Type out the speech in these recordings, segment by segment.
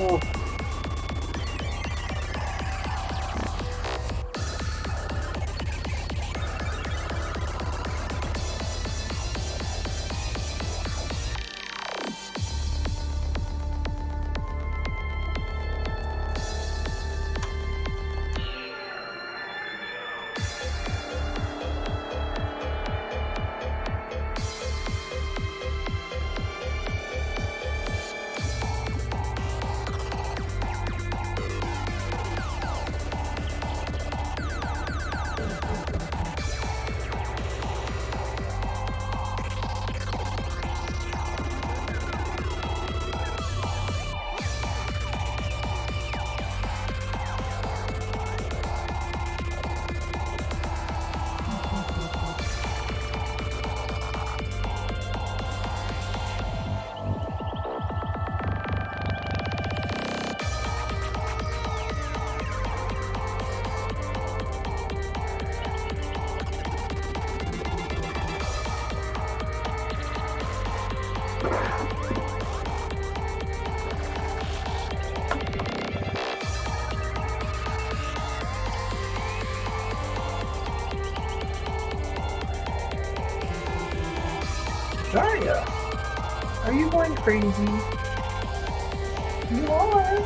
Oh. Daria, are you going crazy? You are.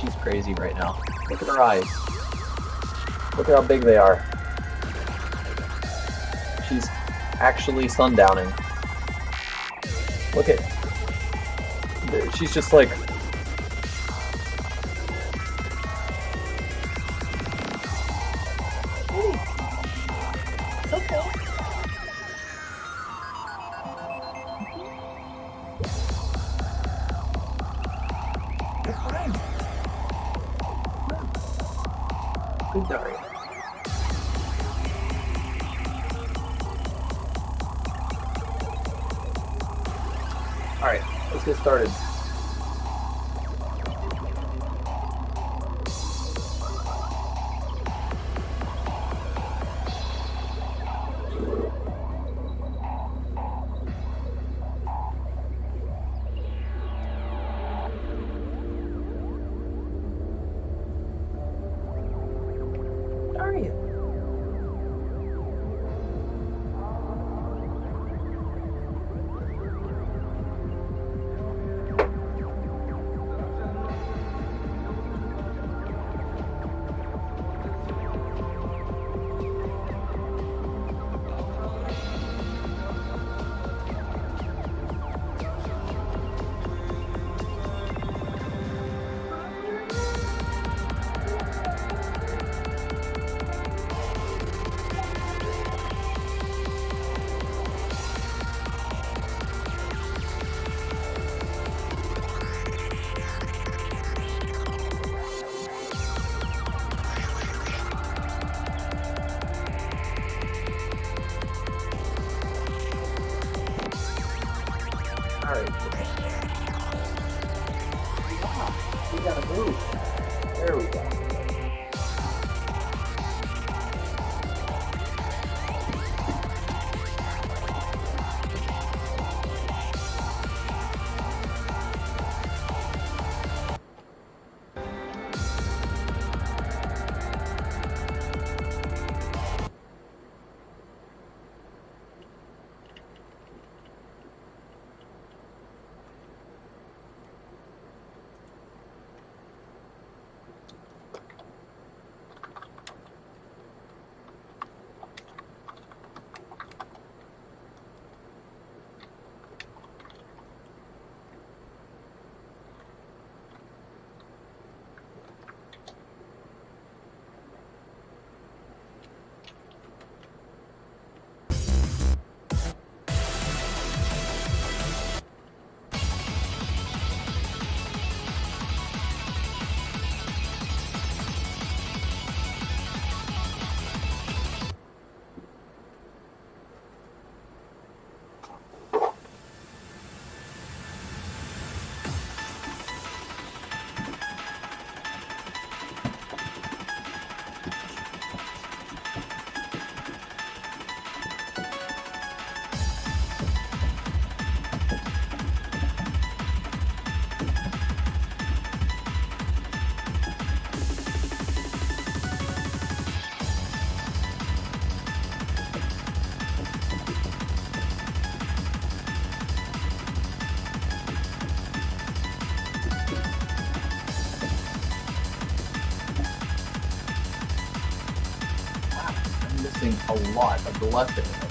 She's crazy right now. Look at her eyes. Look at how big they are. She's actually sundowning. Look at... She's just like... Good Daria. Alright, let's get started. Daria. Alright. We gotta move. There we go. missing a lot of the left end of it.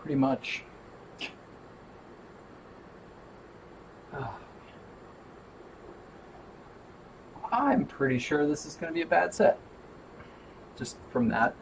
pretty much. I'm pretty sure this is going to be a bad set. Just from that.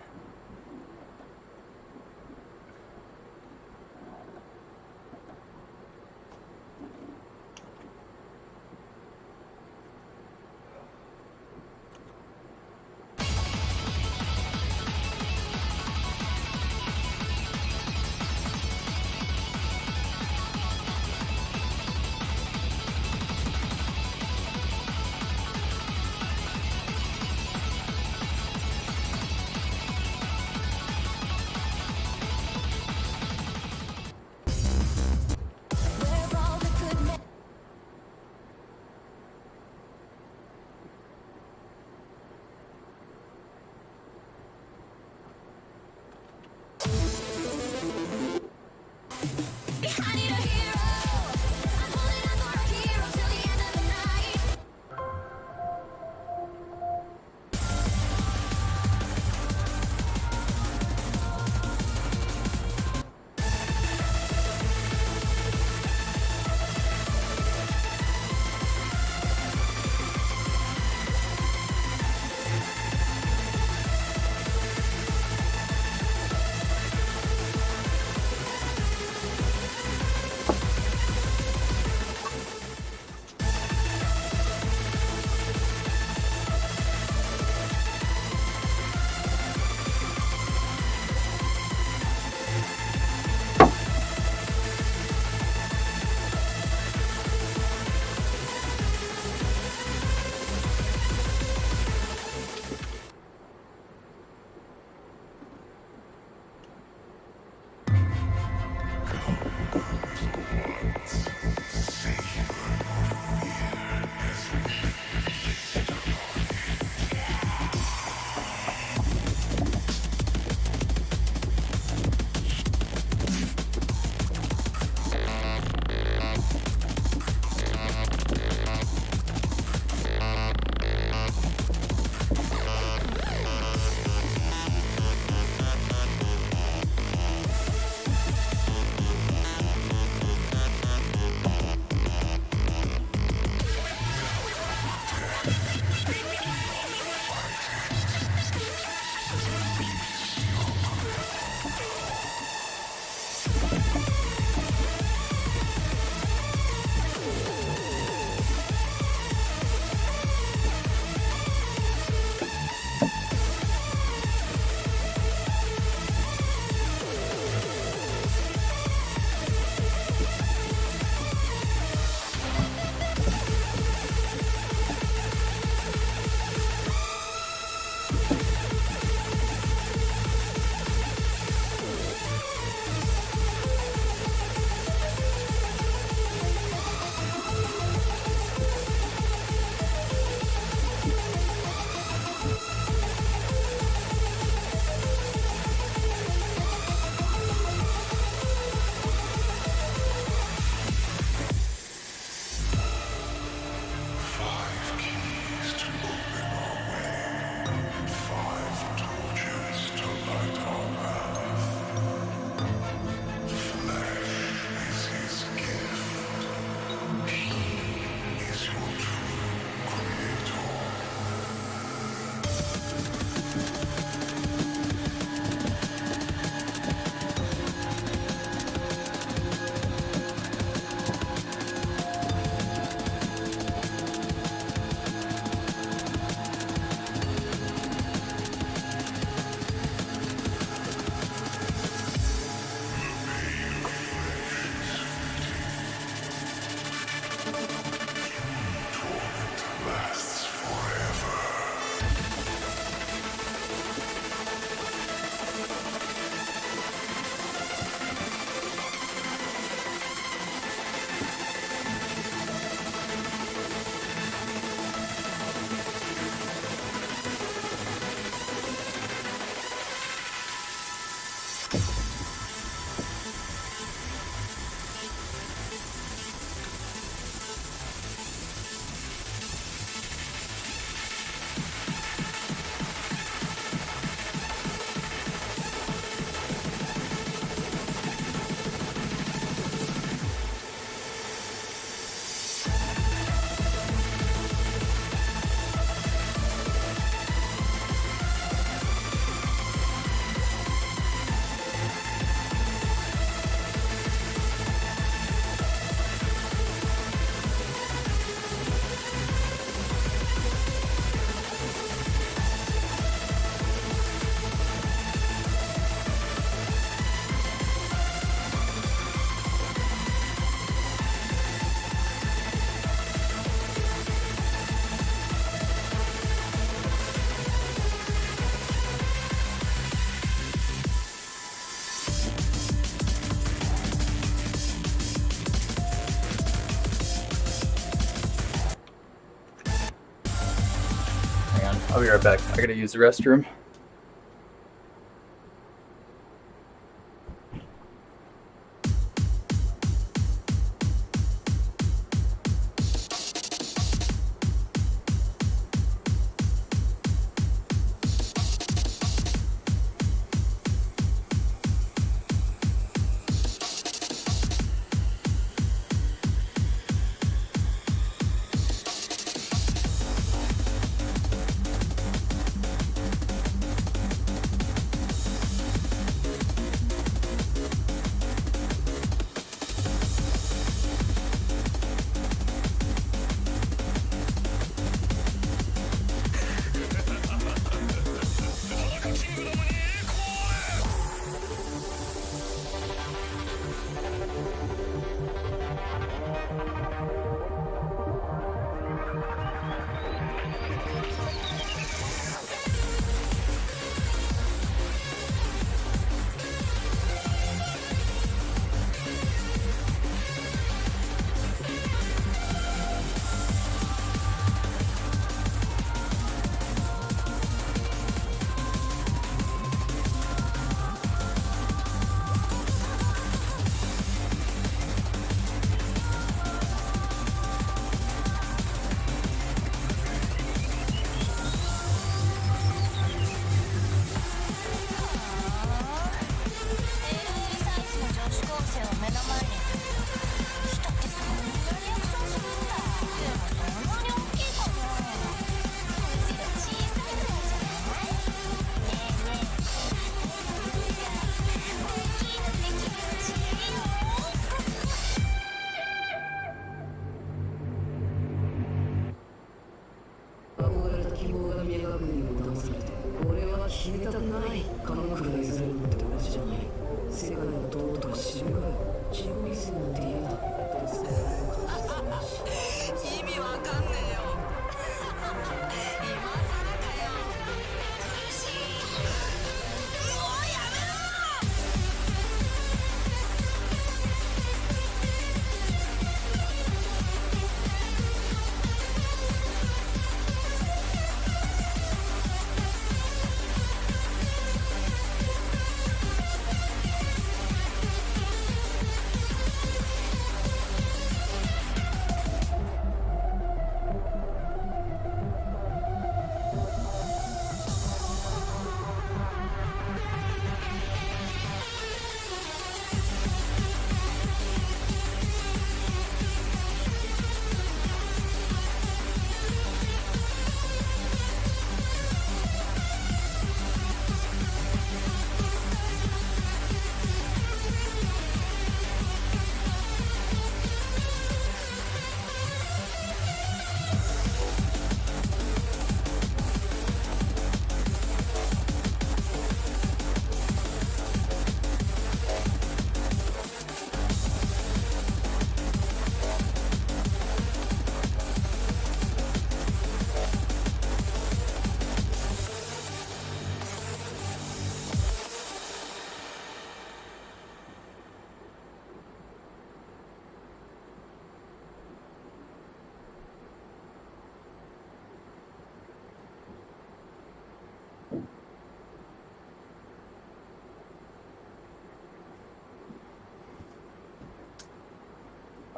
on. I'll be right back. I gotta use the restroom.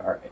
All right.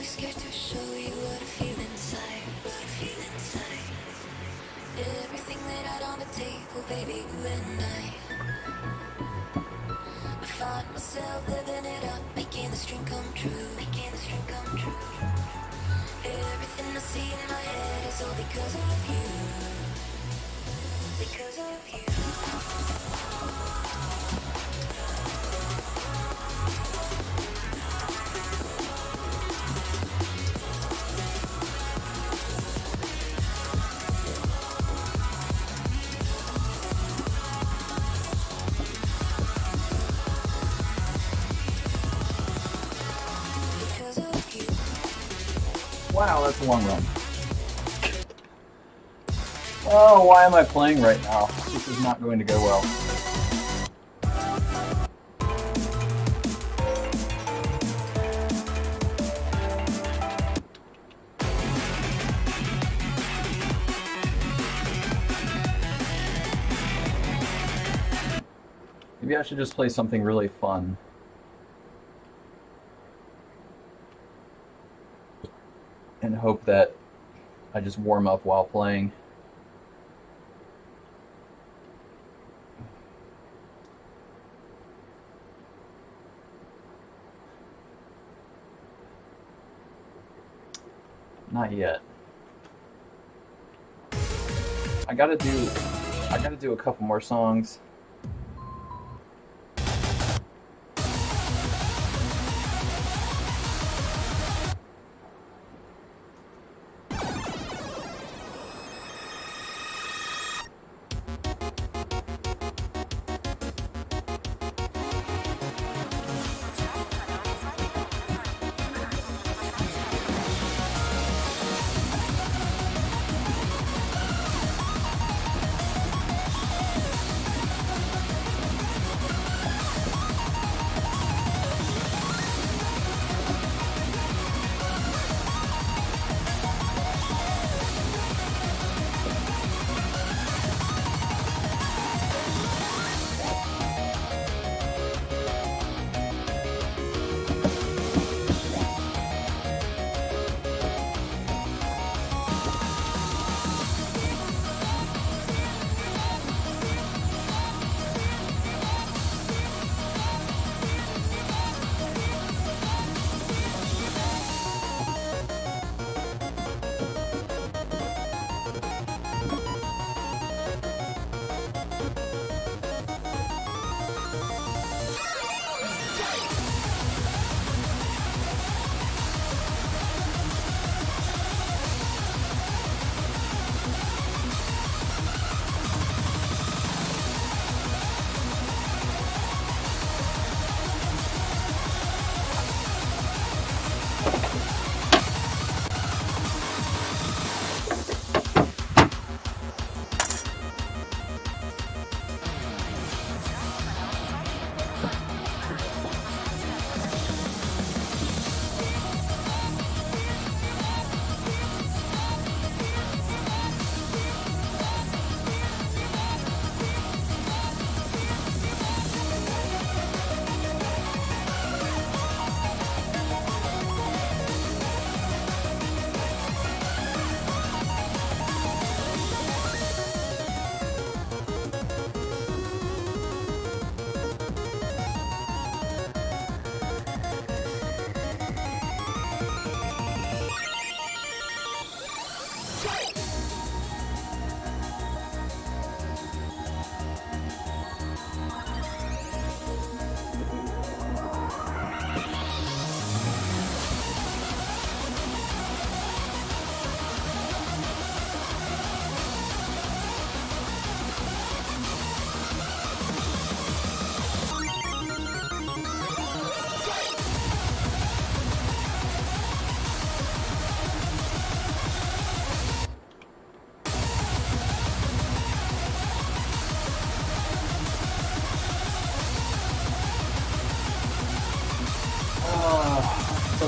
Scared to show you what I feel inside. Everything laid out on the table, baby, you and I. find myself living it up, making the dream come true, making the dream come true. Everything I see in my head is all because of you, because of you. Because of you. Wow, that's a long run. Oh, why am I playing right now? This is not going to go well. Maybe I should just play something really fun. And hope that I just warm up while playing. Not yet. I gotta do a couple more songs.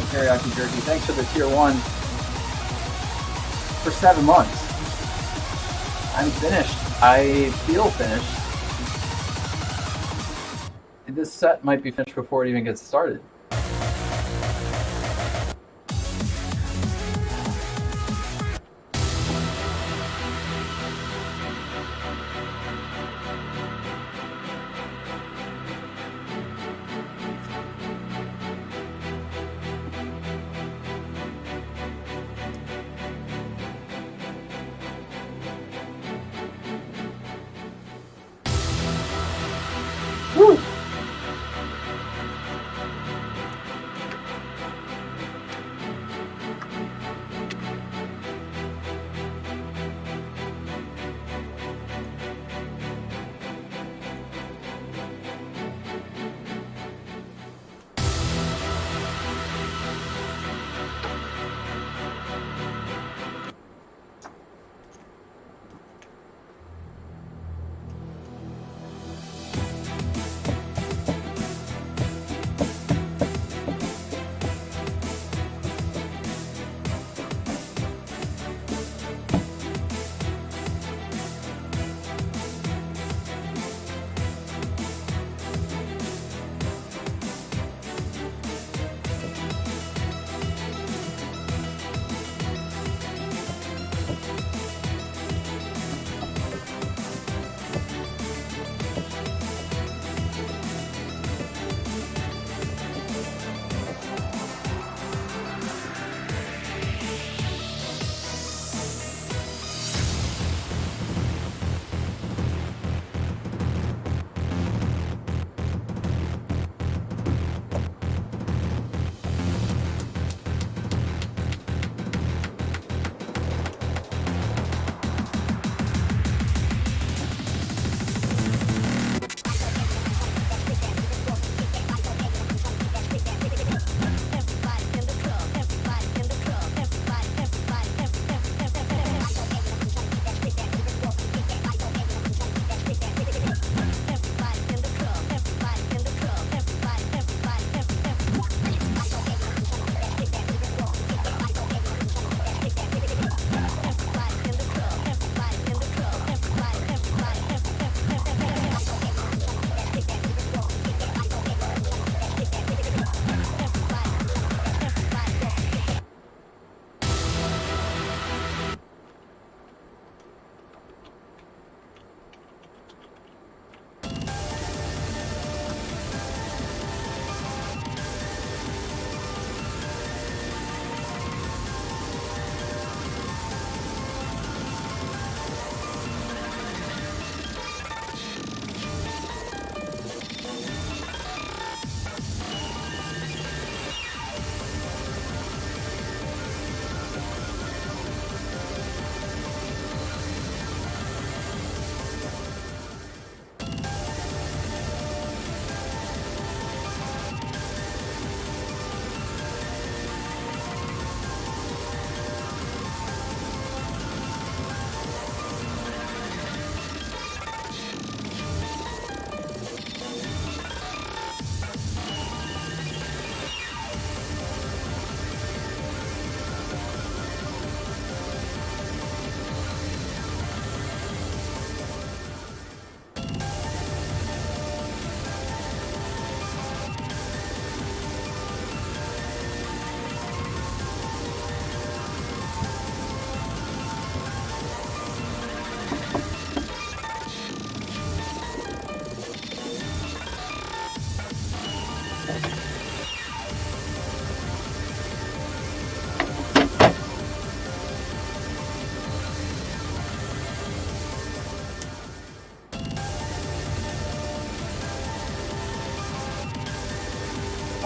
Teriyaki Jerky, thanks for the tier 1 for 7 months. I'm finished. I feel finished. This set might be finished before it even gets started.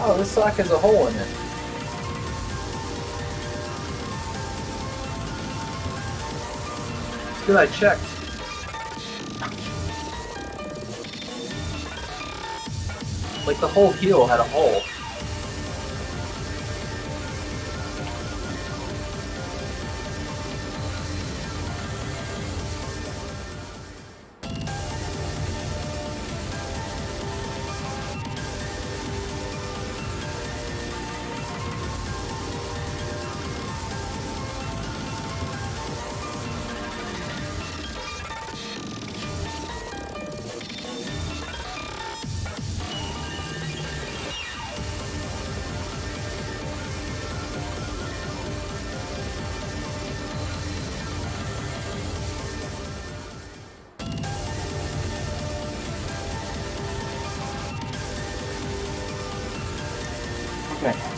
Oh, this sock has a hole in it. It's good I checked. Like the whole heel had a hole. Okay.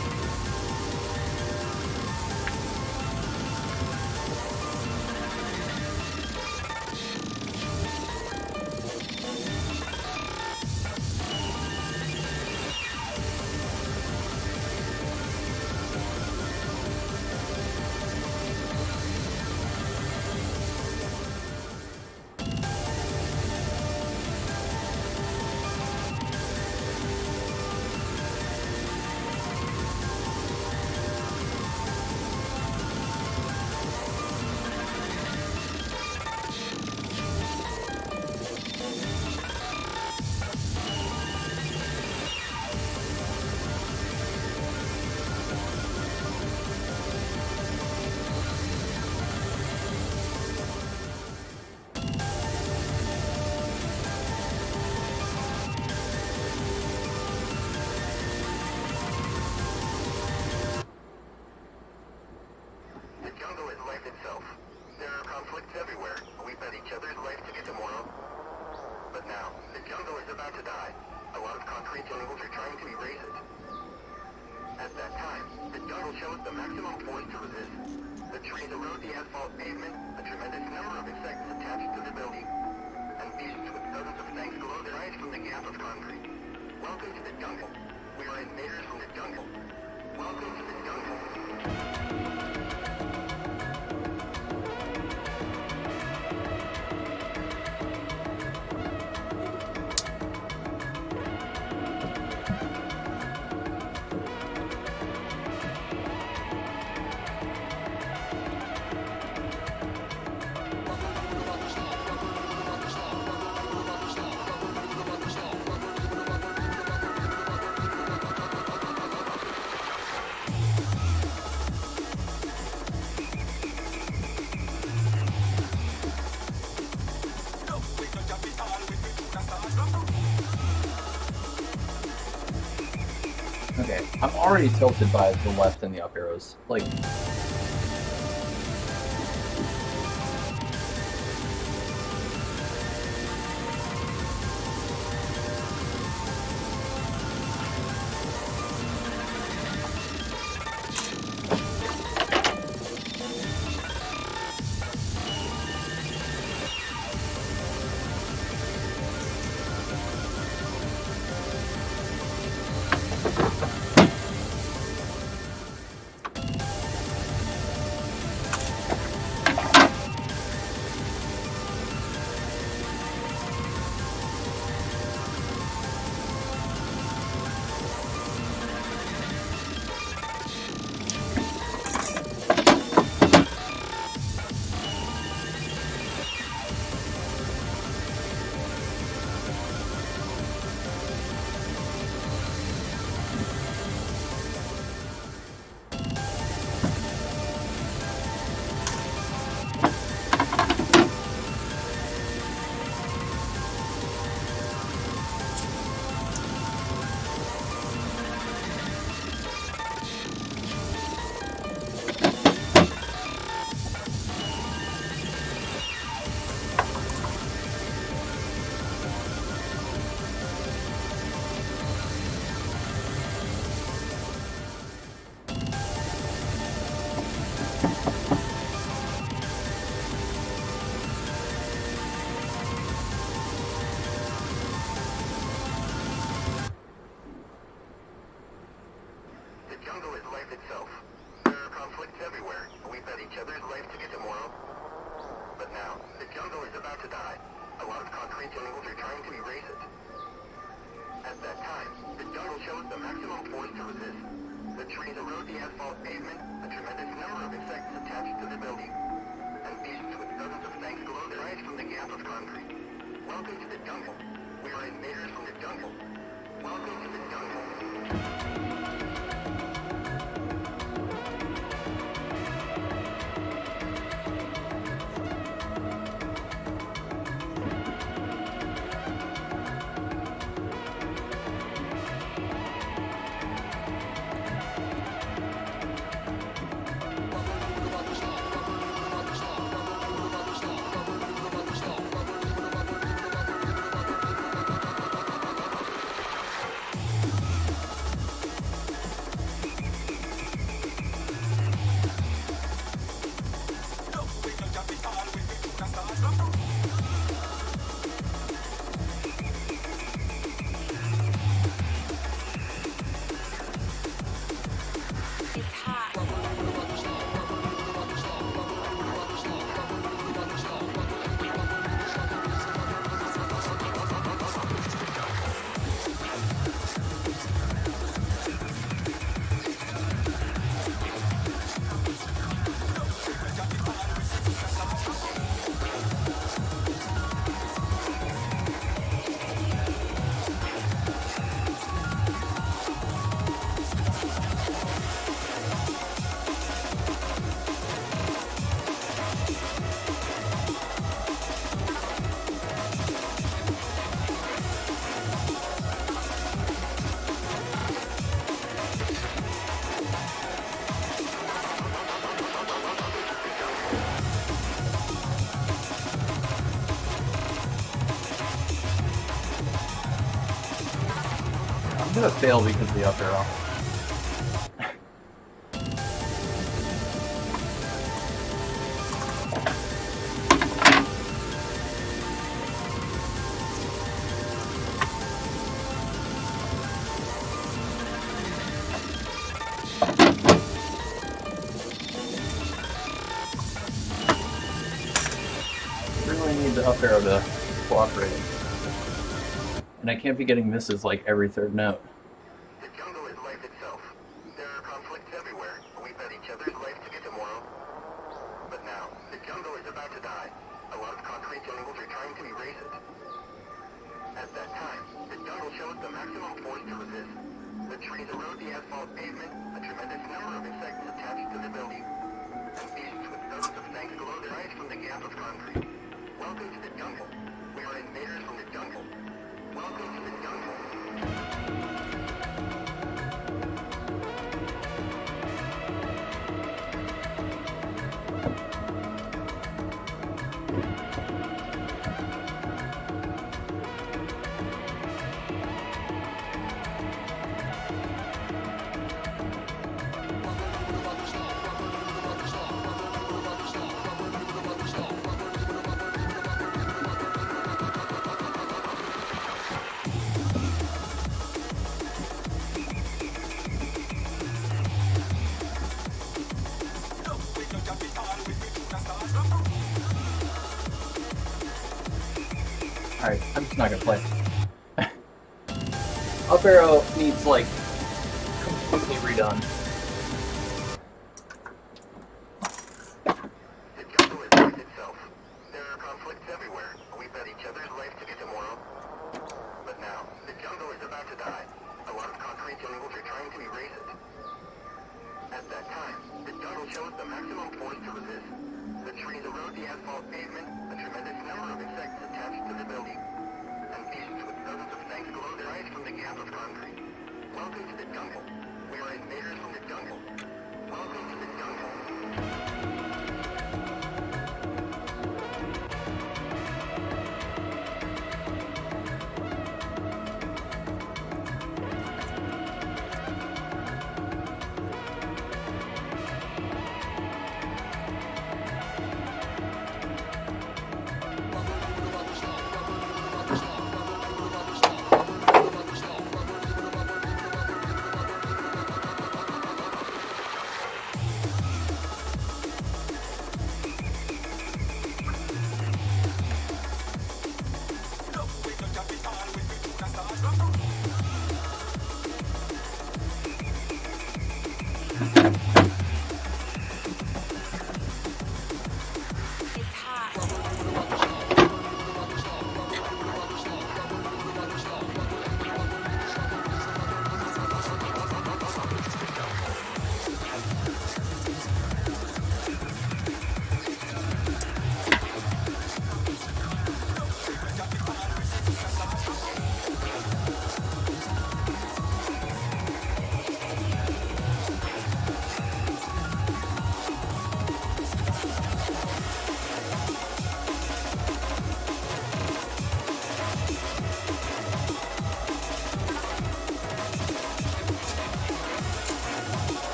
Okay, I'm already tilted by the left and the up arrows. Like, life itself. There are conflicts everywhere. We bet each other's life to get tomorrow. But now, the jungle is about to die. A lot of concrete jungles are trying to erase it. At that time, the jungle shows the maximum force to resist. The trees erode the asphalt pavement, a tremendous number of insects attached to the building, and beasts with dozens of fangs glow their eyes from the gap of concrete. Welcome to the jungle. We are invaders from the jungle. Welcome to the jungle. I'm gonna fail because of the up arrow. Really need the up arrow to cooperate. And I can't be getting misses like every third note. The jungle is life itself. There are conflicts everywhere. We bet each other's life to get tomorrow. But now, the jungle is about to die. A lot of concrete jungles are trying to erase it. At that time, the jungle shows the maximum force to resist. The trees erode the asphalt pavement, a tremendous number of insects attached to the building, and beasts with dozens of fangs glow their eyes from the gap of concrete. Welcome to the jungle. We are invaders from the jungle. Welcome to the jungle. Alright, I'm just not gonna play. Up arrow needs, like, completely redone. The jungle is life itself. There are conflicts everywhere. We bet each other's life to get tomorrow. But now, the jungle is about to die. A lot of concrete jungles are trying to erase it. At that time, the jungle shows the maximum force to resist. The trees erode the asphalt pavement, a tremendous number of insects attached to the building, and beasts with dozens of fangs glow their eyes from the gap of concrete. Welcome to the jungle. We are invaders from the jungle. Welcome to the jungle.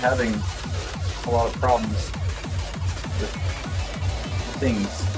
having a lot of problems with things.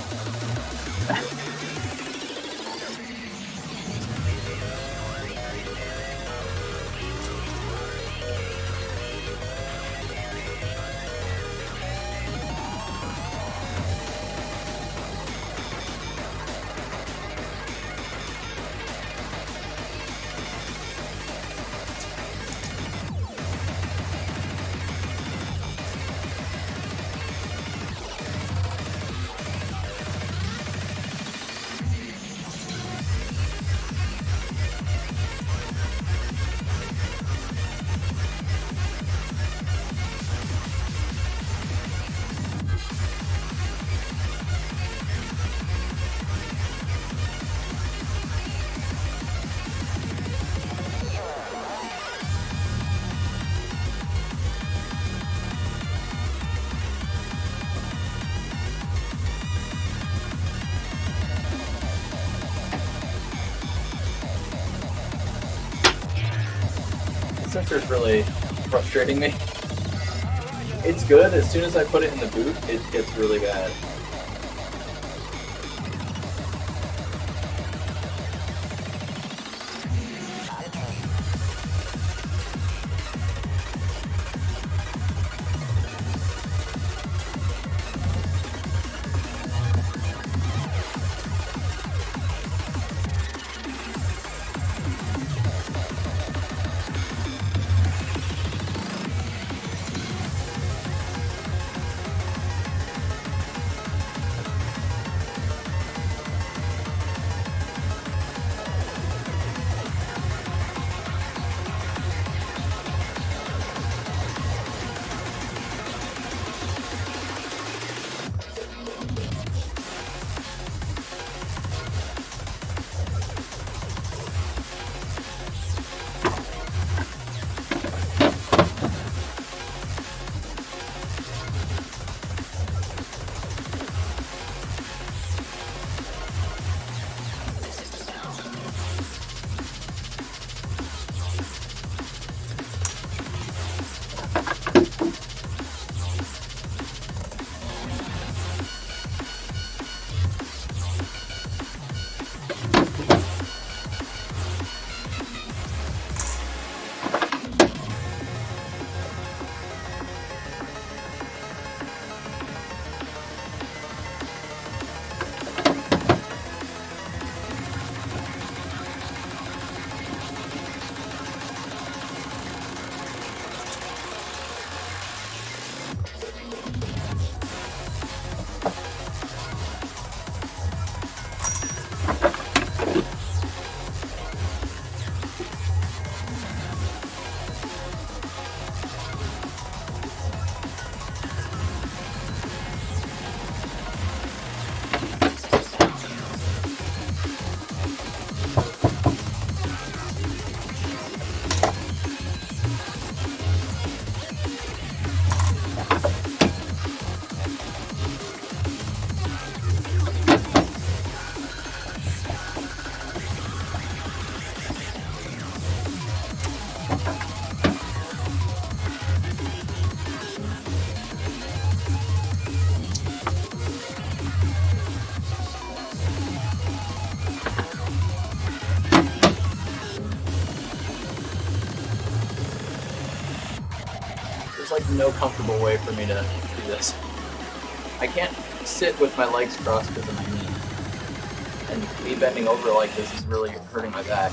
The sensor's really frustrating me. It's good. As soon as I put it in the boot, it gets really bad. There's like no comfortable way for me to do this. I can't sit with my legs crossed because of my knee. And me bending over like this is really hurting my back.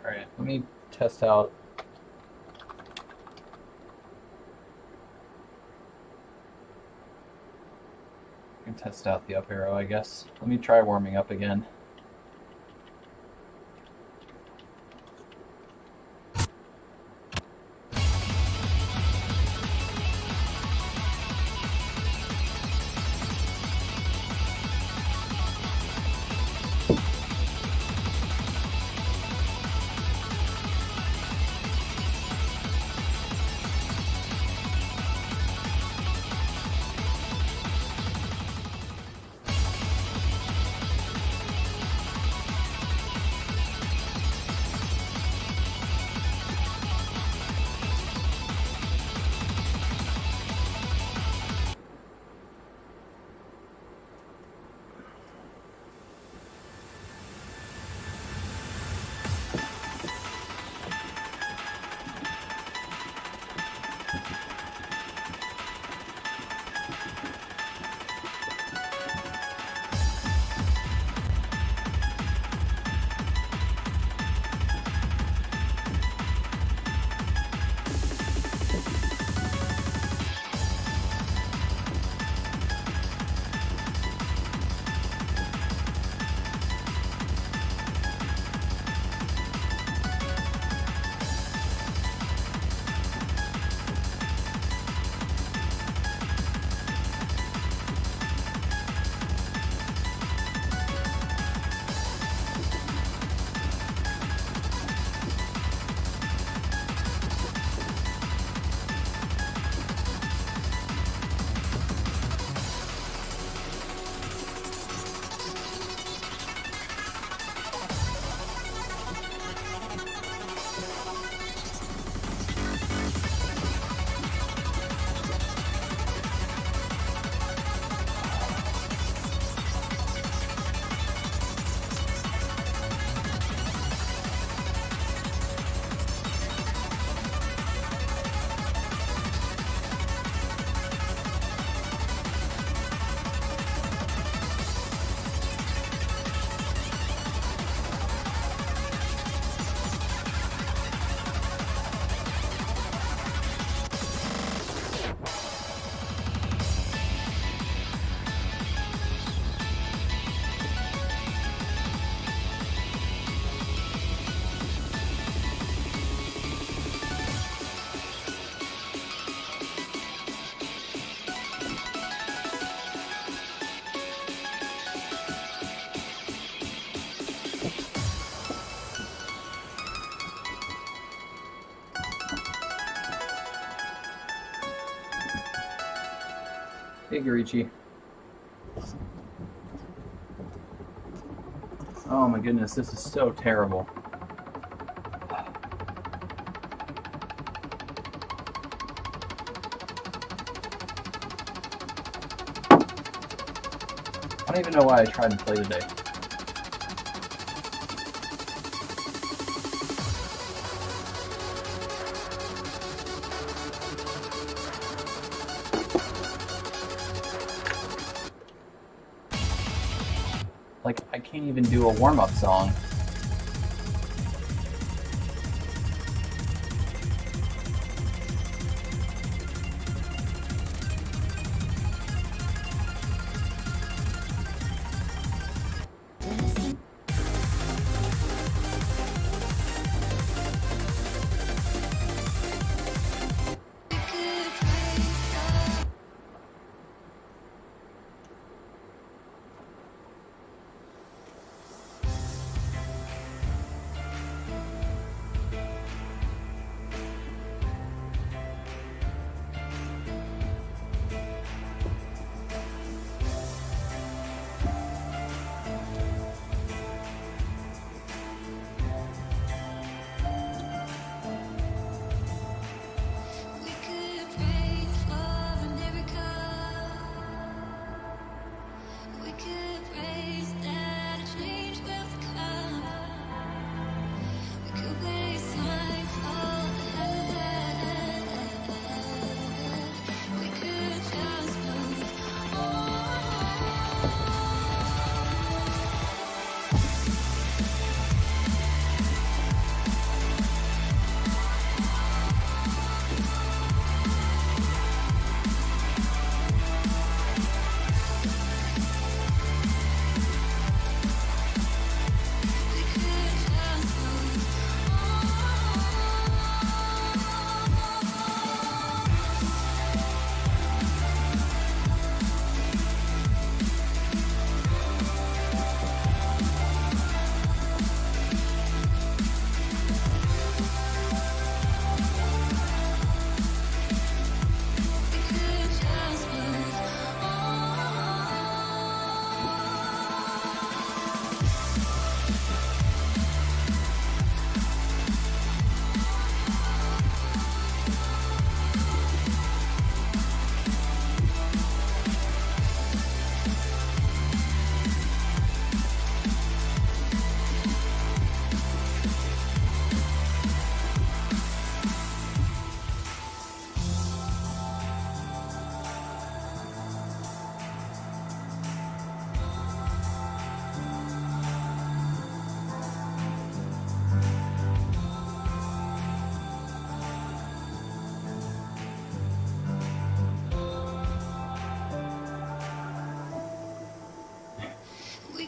Alright, let me test out. I can test out the up arrow, I guess. Let me try warming up again. Hey, Garichi. Oh my goodness, this is so terrible. I don't even know why I tried to play today. Like, I can't even do a warm-up song.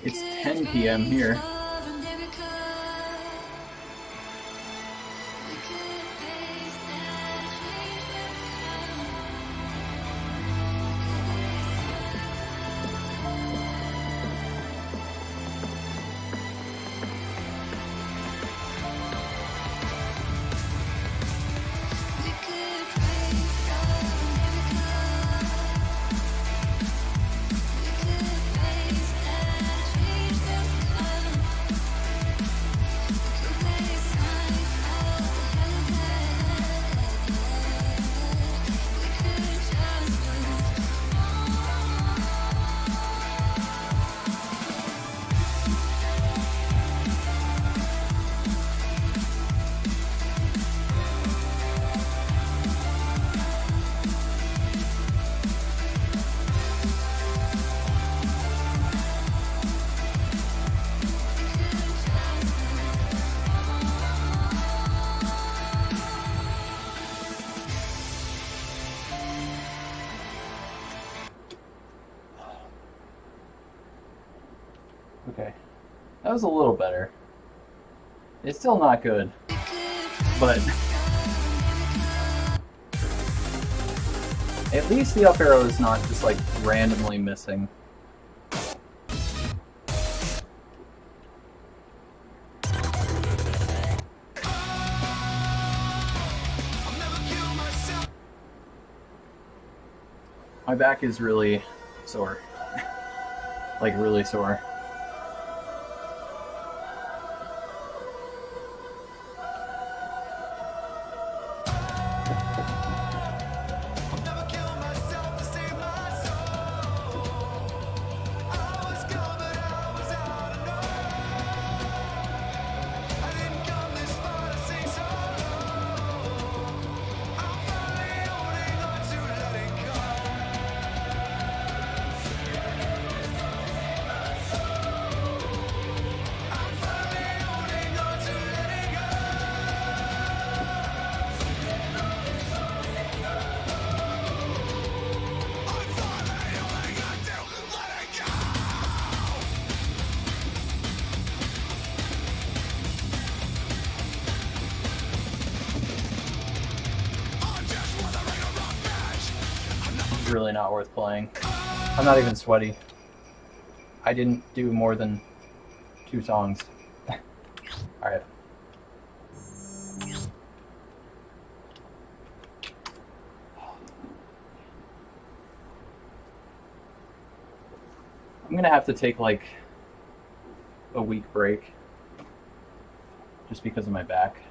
It's 10 p.m. here. Okay, that was a little better. It's still not good, but at least the up arrow is not just like randomly missing. My back is really sore. Like really sore. Really not worth playing. I'm not even sweaty. I didn't do more than 2 songs. Alright. I'm gonna have to take like a week break just because of my back.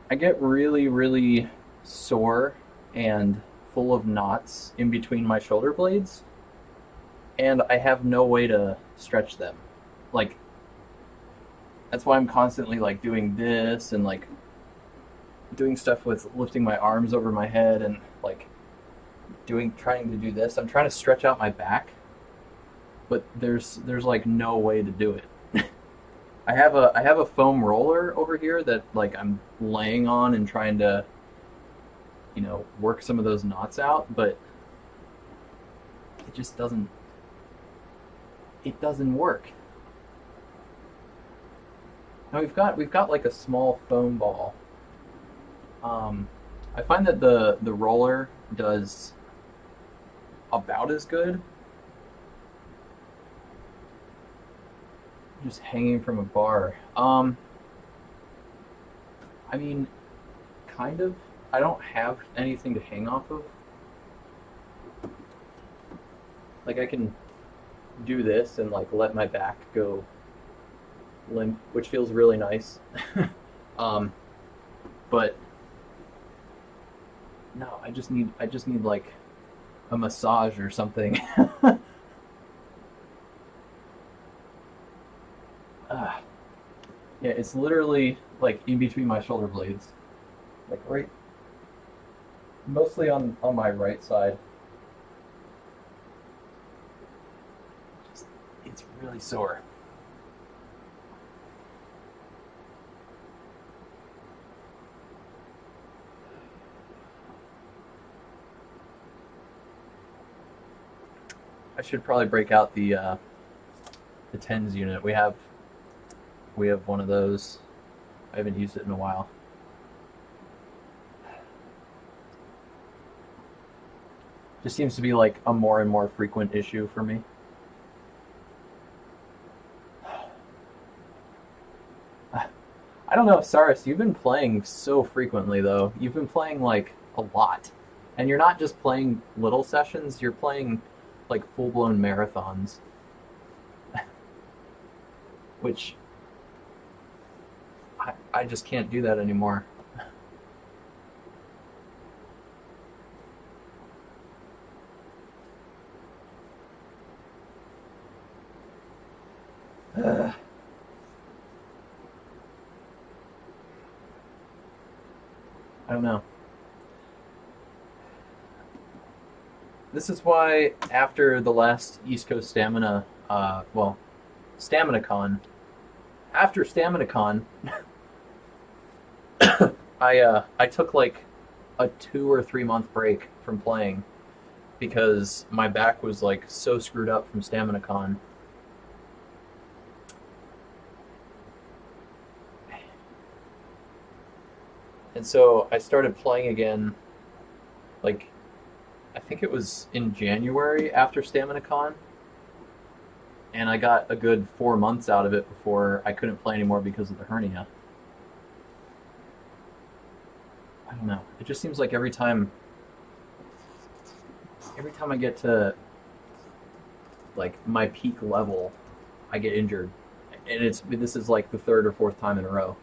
I get really, really sore and full of knots in between my shoulder blades, and I have no way to stretch them. Like, that's why I'm constantly like doing this and like doing stuff with lifting my arms over my head and like trying to do this. I'm trying to stretch out my back, but there's like no way to do it. I have a foam roller over here that like I'm laying on and trying to, you know, work some of those knots out, but it just doesn't work. Now we've got like a small foam ball. I find that the roller does about as good. Just hanging from a bar. I mean, kind of. I don't have anything to hang off of. Like, I can do this and like let my back go limp, which feels really nice. But no, I just need like a massage or something. Yeah, it's literally like in between my shoulder blades, like right, mostly on my right side. It's really sore. I should probably break out the tens unit. We have one of those. I haven't used it in a while. Just seems to be like a more and more frequent issue for me. I don't know, Saris, you've been playing so frequently though. You've been playing like a lot. And you're not just playing little sessions, you're playing like full-blown marathons. Which I just can't do that anymore. I don't know. This is why after the last East Coast Stamina, StaminaCon, after StaminaCon, I took like a 2 or 3 month break from playing because my back was like so screwed up from StaminaCon. And so I started playing again, like, I think it was in January after StaminaCon, and I got a good 4 months out of it before I couldn't play anymore because of the hernia. I don't know. It just seems like every time I get to like my peak level, I get injured, and this is like the third or fourth time in a row.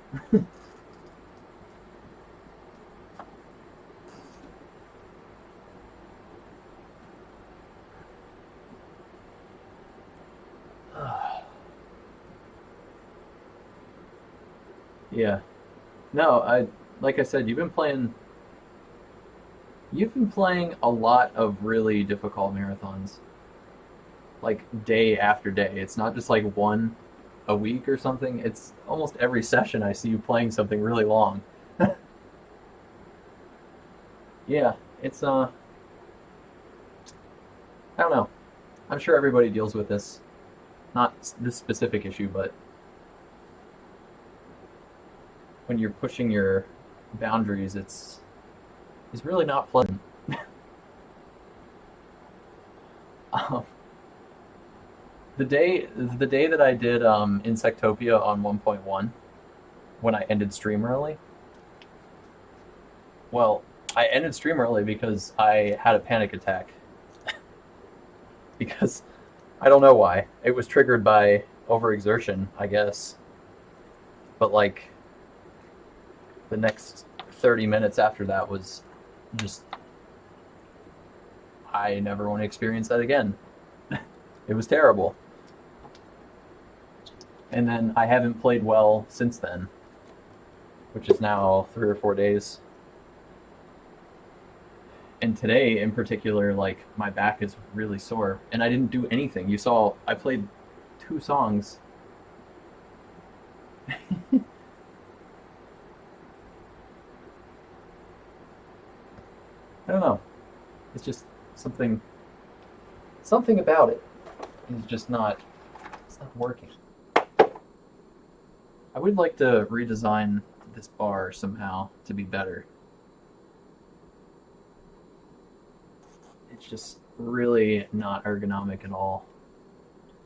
Yeah. No, I like I said, you've been playing a lot of really difficult marathons, like day after day. It's not just like one a week or something. It's almost every session I see you playing something really long. Yeah, it's I don't know. I'm sure everybody deals with this. Not this specific issue, but when you're pushing your boundaries, it's really not pleasant. Um, the day that I did Insectopia on 1.1, when I ended stream early, well, I ended stream early because I had a panic attack. Because I don't know why. It was triggered by overexertion, I guess. But like the next 30 minutes after that was just, I never want to experience that again. It was terrible. And then I haven't played well since then, which is now 3 or 4 days. And today in particular, like my back is really sore, and I didn't do anything. You saw I played 2 songs. I don't know. It's just something about it is just not, it's not working. I would like to redesign this bar somehow to be better. It's just really not ergonomic at all.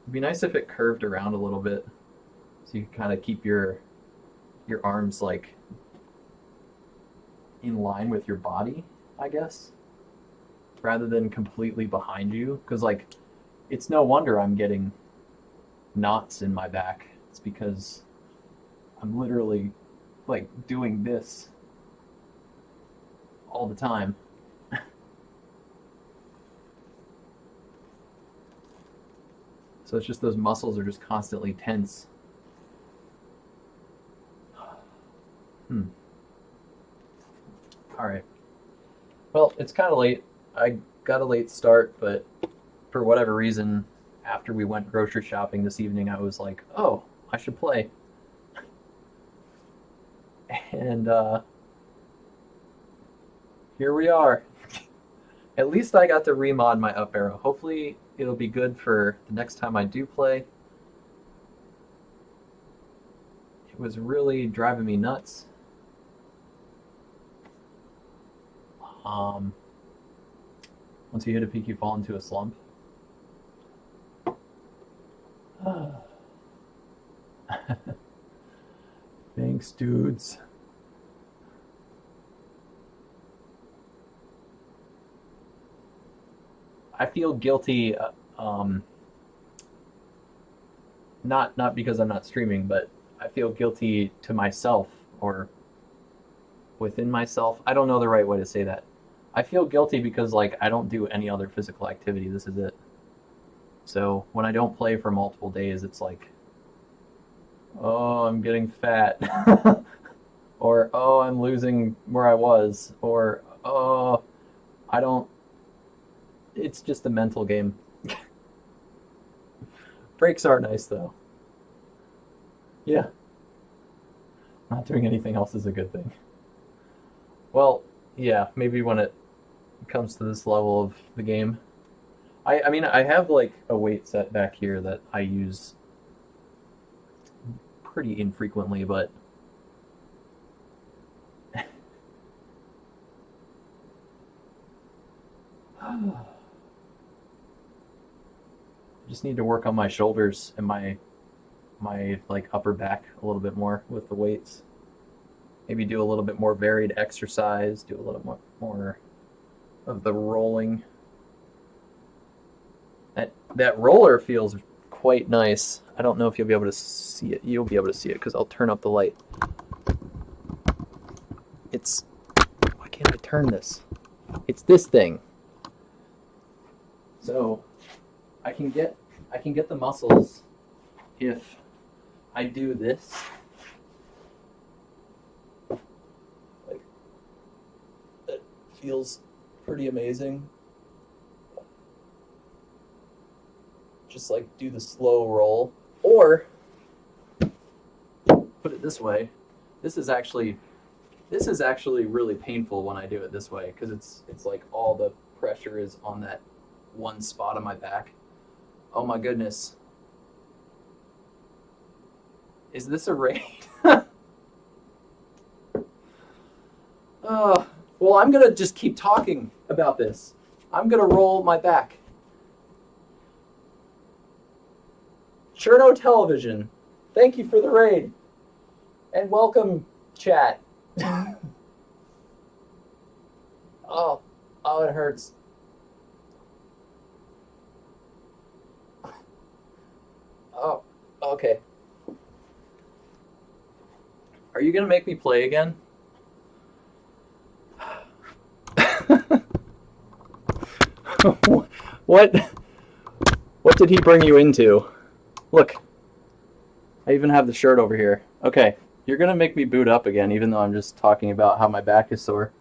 It'd be nice if it curved around a little bit, so you could kind of keep your arms like in line with your body, I guess, rather than completely behind you. Because like, it's no wonder I'm getting knots in my back. It's because I'm literally like doing this all the time. So it's just those muscles are just constantly tense. All right. Well, it's kind of late. I got a late start, but for whatever reason, after we went grocery shopping this evening, I was like, oh, I should play. And here we are. At least I got to remod my up arrow. Hopefully it'll be good for the next time I do play. It was really driving me nuts. Once you hit a peak, you fall into a slump. Thanks, dudes. I feel guilty, not because I'm not streaming, but I feel guilty to myself or within myself. I don't know the right way to say that. I feel guilty because like I don't do any other physical activity. This is it. So when I don't play for multiple days, it's like, oh, I'm getting fat, or oh, I'm losing where I was, or oh, I don't. It's just a mental game. Breaks are nice though. Yeah. Not doing anything else is a good thing. Well, yeah, maybe when it comes to this level of the game. I mean, I have like a weight set back here that I use pretty infrequently, but I just need to work on my shoulders and my like upper back a little bit more with the weights. Maybe do a little bit more varied exercise, do a little more of the rolling. That roller feels quite nice. I don't know if you'll be able to see it. You'll be able to see it because I'll turn up the light. It's, why can't I turn this? It's this thing. So I can get the muscles if I do this. Like, it feels pretty amazing. Just like do the slow roll, or put it this way. This is actually really painful when I do it this way because it's like all the pressure is on that one spot on my back. Oh my goodness. Is this a raid? Well, I'm gonna just keep talking about this. I'm gonna roll my back. Cherno Television, thank you for the raid. And welcome, chat. Oh, it hurts. Oh, okay. Are you gonna make me play again? What did he bring you into? Look, I even have the shirt over here. Okay, you're gonna make me boot up again, even though I'm just talking about how my back is sore.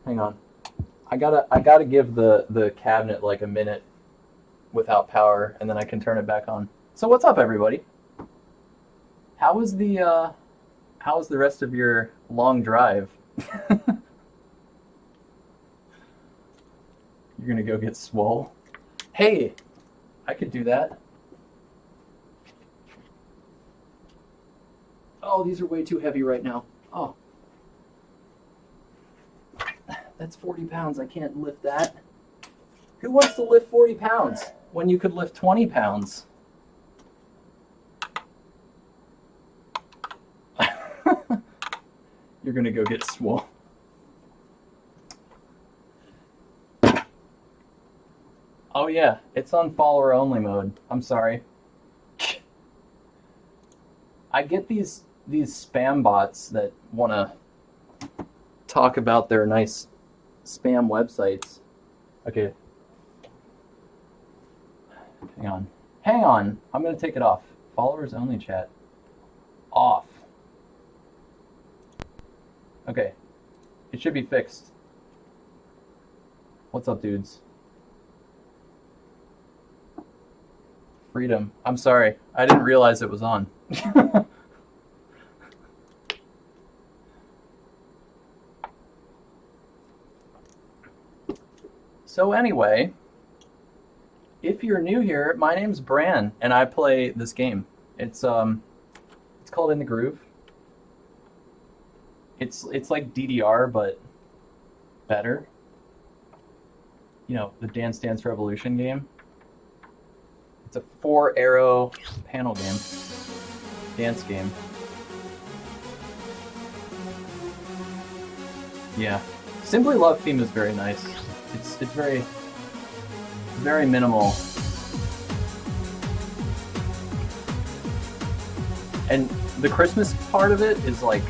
Hang on, I gotta give the cabinet like a minute without power, and then I can turn it back on. So what's up, everybody? How was the rest of your long drive? You're gonna go get swole? Hey, I could do that. Oh, these are way too heavy right now. Oh. That's 40 pounds. I can't lift that. Who wants to lift 40 pounds when you could lift 20 pounds? You're gonna go get swole. Oh yeah, it's on follower only mode. I'm sorry. I get these spam bots that want to talk about their nice spam websites. Okay. Hang on. I'm going to take it off. Followers only chat. Off. Okay. It should be fixed. What's up, dudes? Freedom. I'm sorry. I didn't realize it was on. So anyway, if you're new here, my name's Bran, and I play this game. It's called In the Groove. It's like DDR, but better. You know, the Dance Dance Revolution game. It's a 4-arrow panel game. Dance game. Yeah. Simply Love theme is very nice. It's very minimal. And the Christmas part of it is like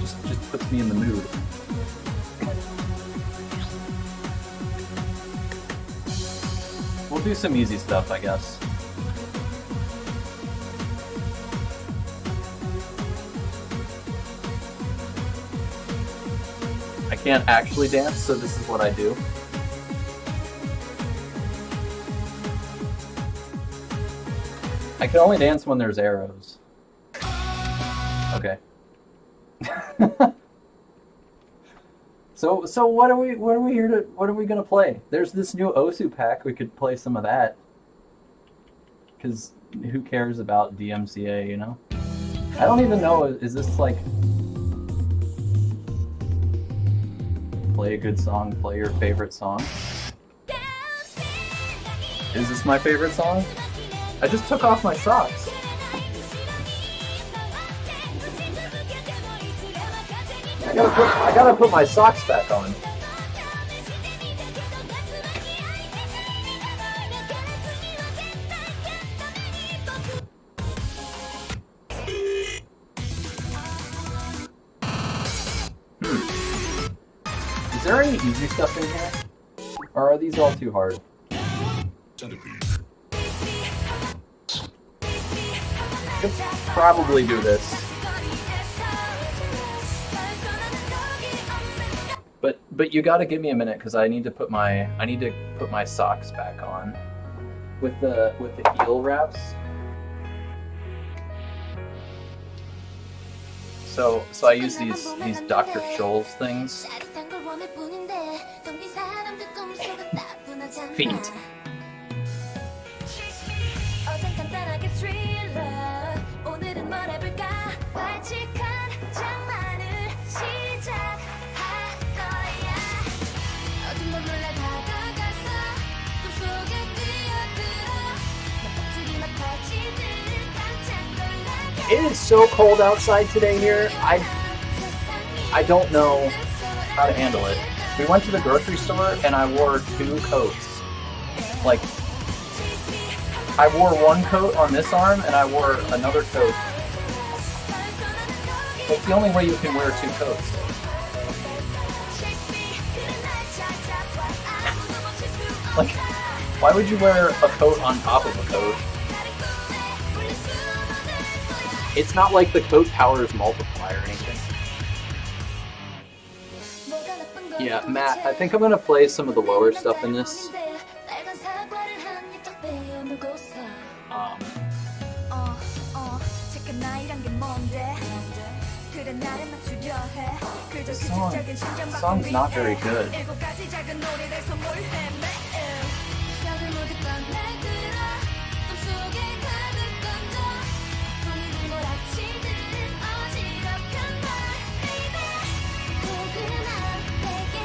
just puts me in the mood. We'll do some easy stuff, I guess. I can't actually dance, so this is what I do. I can only dance when there's arrows. Okay. So what are we gonna play? There's this new Osu pack. We could play some of that. Cause who cares about DMCA, you know? I don't even know. Is this like play a good song? Play your favorite song? Is this my favorite song? I just took off my socks. I gotta put my socks back on. Is there any easy stuff in here? Or are these all too hard? Could probably do this. But you gotta give me a minute because I need to put my socks back on with the heel wraps. So I use these Dr. Scholl's things. Feet. It is so cold outside today here. I don't know how to handle it. We went to the grocery store and I wore 2 coats. Like, I wore 1 coat on this arm and I wore another coat. It's the only way you can wear 2 coats. Like, why would you wear a coat on top of a coat? It's not like the coat powers multiply or anything. Yeah, Matt, I think I'm gonna play some of the lower stuff in this. The song's not very good.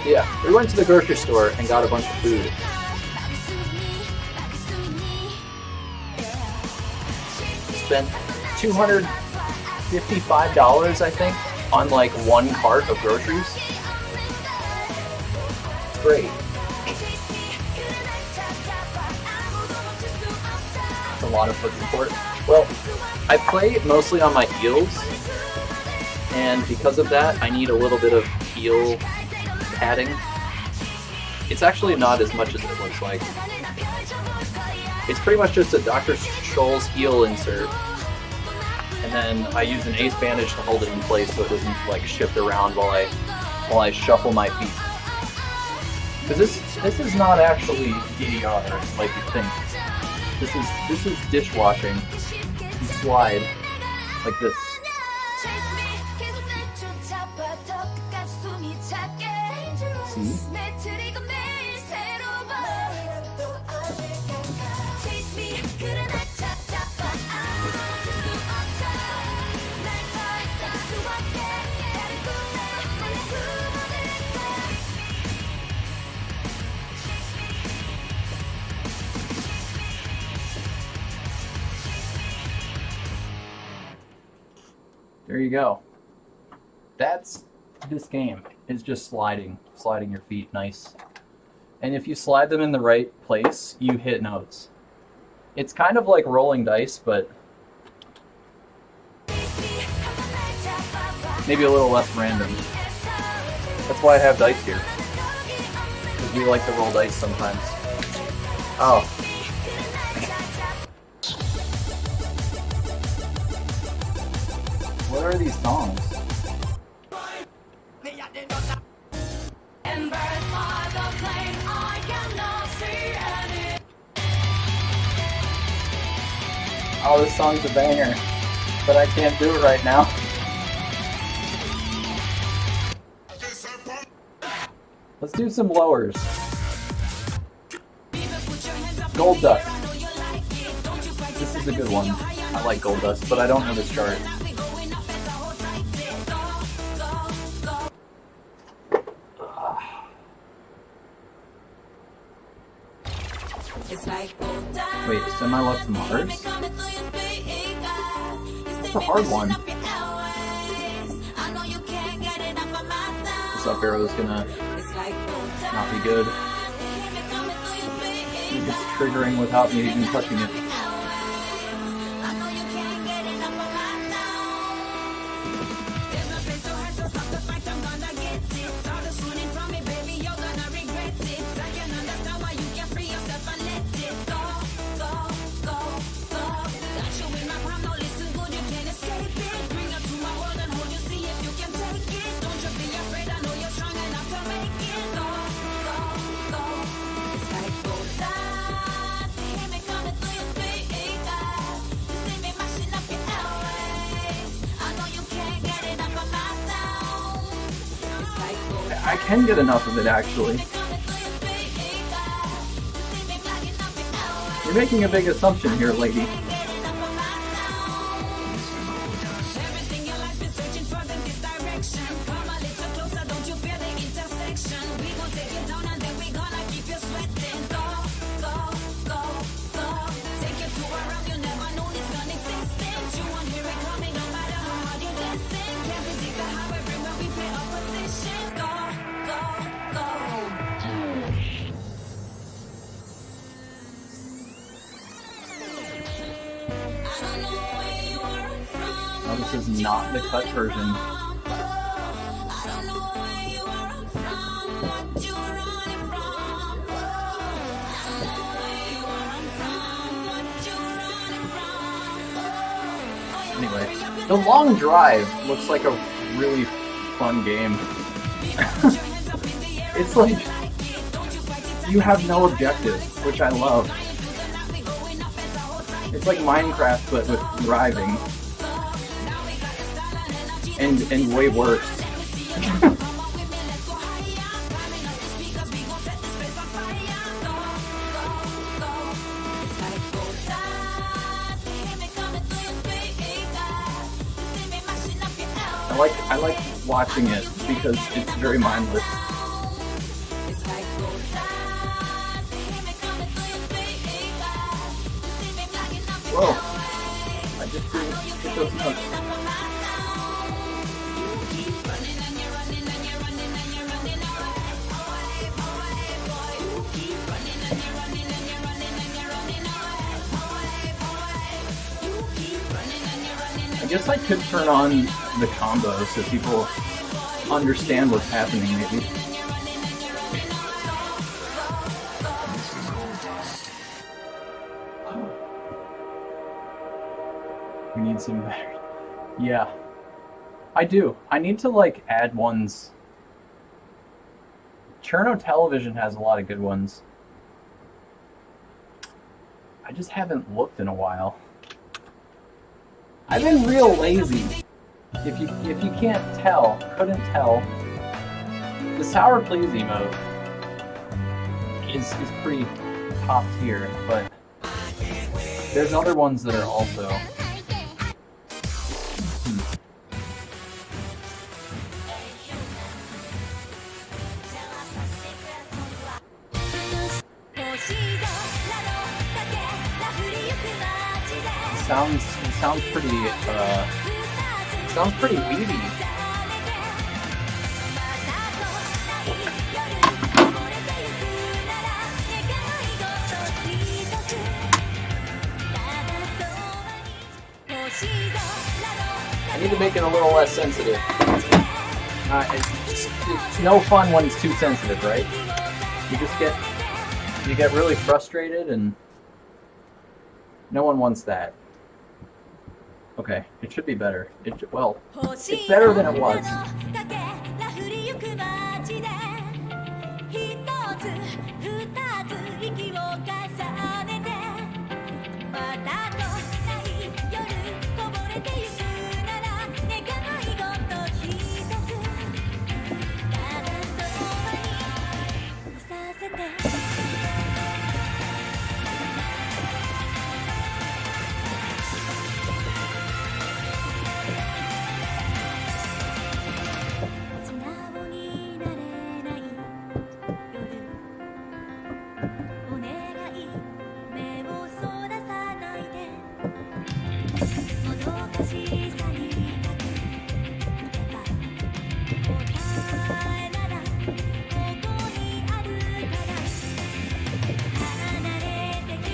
Yeah, we went to the grocery store and got a bunch of food. Spent $255, I think, on like 1 cart of groceries. It's great. It's a lot of foot support. Well, I play mostly on my heels, and because of that, I need a little bit of heel padding. It's actually not as much as it looks like. It's pretty much just a Dr. Scholl's heel insert, and then I use an ace bandage to hold it in place so it doesn't like shift around while I shuffle my feet. Because this is not actually DDR like you think. This is dishwashing. You slide like this. See? There you go. That's this game. Is just sliding your feet nice. And if you slide them in the right place, you hit notes. It's kind of like rolling dice, but maybe a little less random. That's why I have dice here. Because we like to roll dice sometimes. Oh. What are these songs? Oh, this song's a banger, but I can't do it right now. Let's do some lowers. Gold Dust. This is a good one. I like Gold Dust, but I don't know this chart. Wait, Semi Left Mars? That's a hard one. This up arrow is gonna not be good. It's triggering without me even touching it. I can get enough of it, actually. You're making a big assumption here, lady. Oh, this is not the cut version. Anyway, The Long Drive looks like a really fun game. It's like you have no objective, which I love. It's like Minecraft, but with driving. And way worse. I like watching it because it's very mindless. Whoa! I just didn't hit those notes. I guess I could turn on the combo so people understand what's happening, maybe. We need some battery. Yeah. I do. I need to, like, add ones. Cherno Television has a lot of good ones. I just haven't looked in a while. I've been real lazy. If you couldn't tell, the Sour Please emote is pretty top tier, but there's other ones that are also. It sounds pretty Sounds pretty weedy. I need to make it a little less sensitive. It's no fun when it's too sensitive, right? You get really frustrated, and no one wants that. Okay, it should be better. Well, it's better than it was.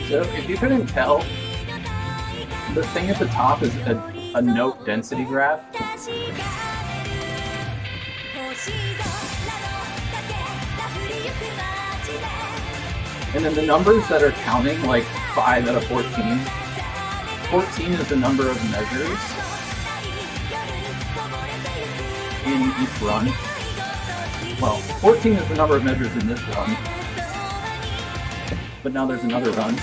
So if you couldn't tell, the thing at the top is a note density graph. And then the numbers that are counting, like 5 out of 14, 14 is the number of measures in each run. Well, 14 is the number of measures in this run. But now there's another run.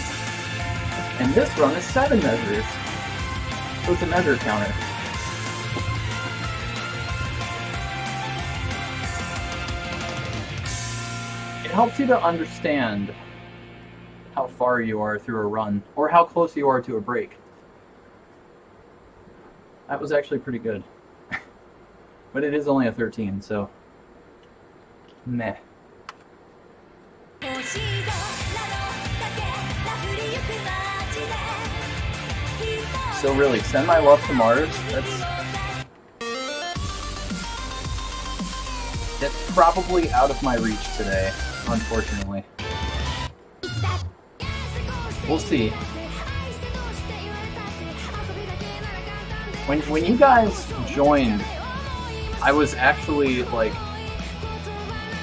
And this run is 7 measures. So it's a measure counter. It helps you to understand how far you are through a run, or how close you are to a break. That was actually pretty good. But it is only a 13, so meh. So really, send my love to Mars. That's probably out of my reach today, unfortunately. We'll see. When you guys joined, I was actually like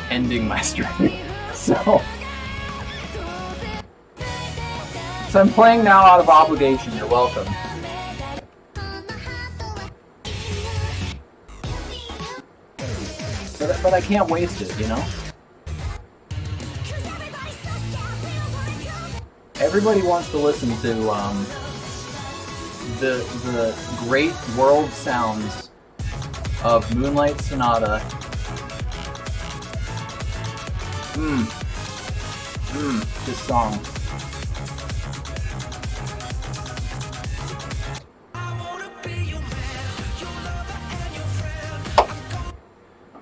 ending my stream. So I'm playing now out of obligation. You're welcome. But I can't waste it, you know? Everybody wants to listen to the great world sounds of Moonlight Sonata. This song.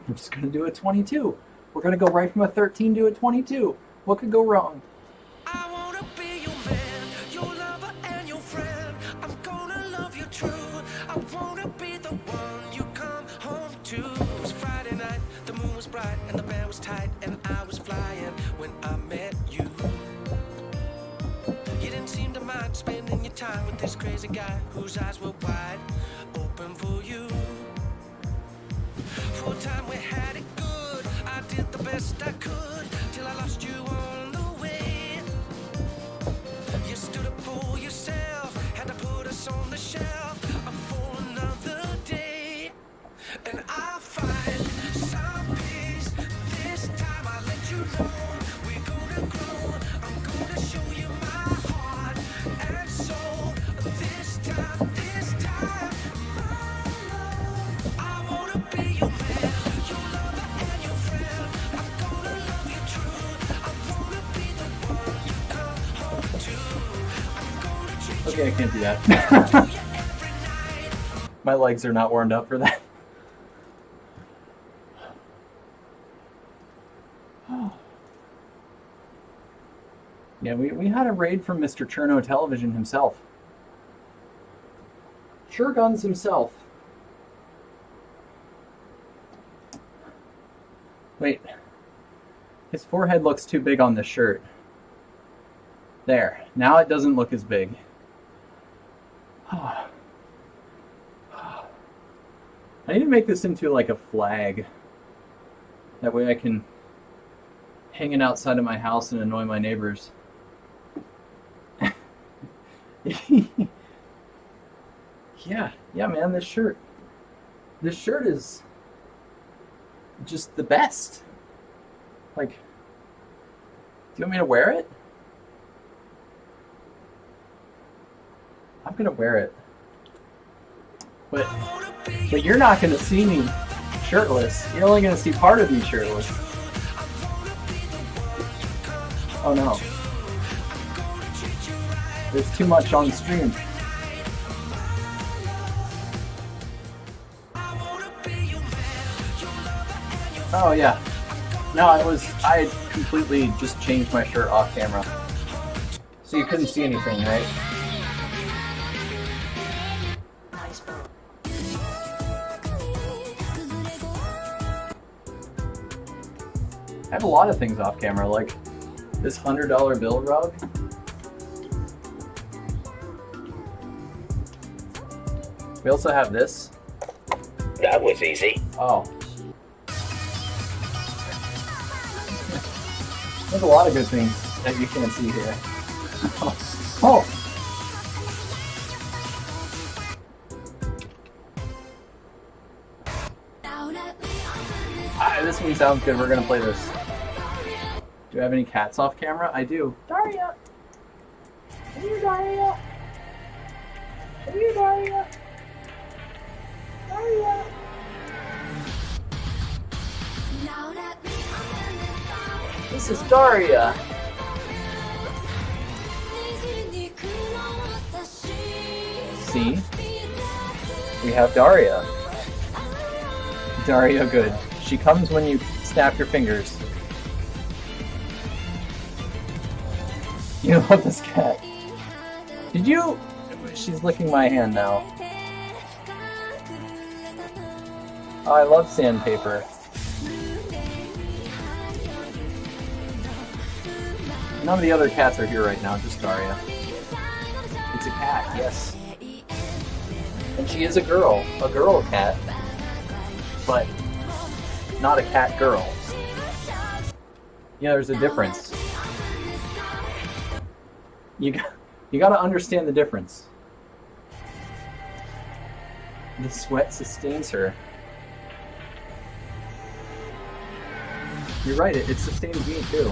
I'm just gonna do a 22. We're gonna go right from a 13 to a 22. What could go wrong? I wanna be your man, your lover and your friend. I'm gonna love you true. I wanna be the one you come home to. It was Friday night, the moon was bright and the band was tight and I was flying when I met you. You didn't seem to mind spending your time with this crazy guy whose eyes were wide open for you. For a time we had it good. I did the best I could till I lost you on the way. You stood up for yourself, had to put us on the shelf for another day. And I find some peace. This time I let you know we're gonna grow. I'm gonna show you my heart and soul. This time, my love. I wanna be your man, your lover and your friend. I'm gonna love you true. I wanna be the one you come home to. I'm gonna treat Okay, I can't do that. you every night. My legs are not warmed up for that. Yeah, we had a raid from Mr. Cherno Television himself. Sure Guns himself. Wait. His forehead looks too big on the shirt. There. Now it doesn't look as big. I need to make this into like a flag. That way I can hang it outside of my house and annoy my neighbors. Yeah, man, this shirt is just the best. Like, do you want me to wear it? I'm gonna wear it. But you're not gonna see me shirtless. You're only gonna see part of me shirtless. Oh no. There's too much on stream. Oh yeah. No, I completely just changed my shirt off camera. So you couldn't see anything, right? I have a lot of things off camera, like this $100 bill rug. We also have this. That was easy. Oh. There's a lot of good things that you can't see here. Oh! This one sounds good. We're gonna play this. Do I have any cats off camera? I do. Daria! Come here, Daria! Come here, Daria! Daria! This is Daria! See? We have Daria. Daria good. She comes when you snap your fingers. You love this cat. Did you? She's licking my hand now. Oh, I love sandpaper. None of the other cats are here right now, just Daria. It's a cat, yes. And she is a girl cat. But not a cat girl. Yeah, there's a difference. You gotta understand the difference. The sweat sustains her. You're right, it sustains me too.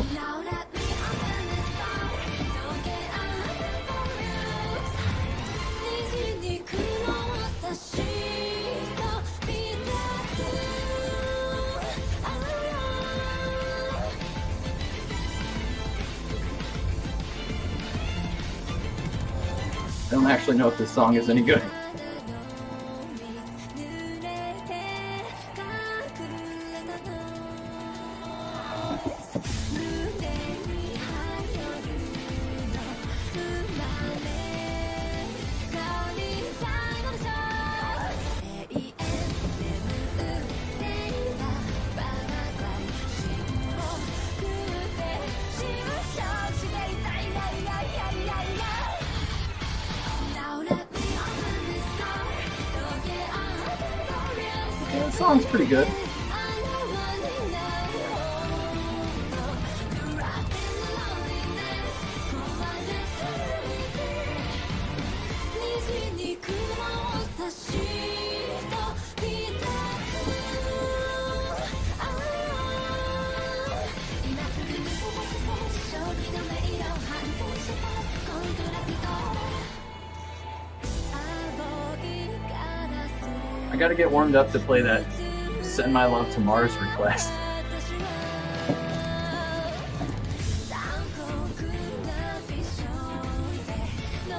I don't actually know if this song is any good. Yeah, the song's pretty good. I gotta get warmed up to play that Send My Love to Mars request.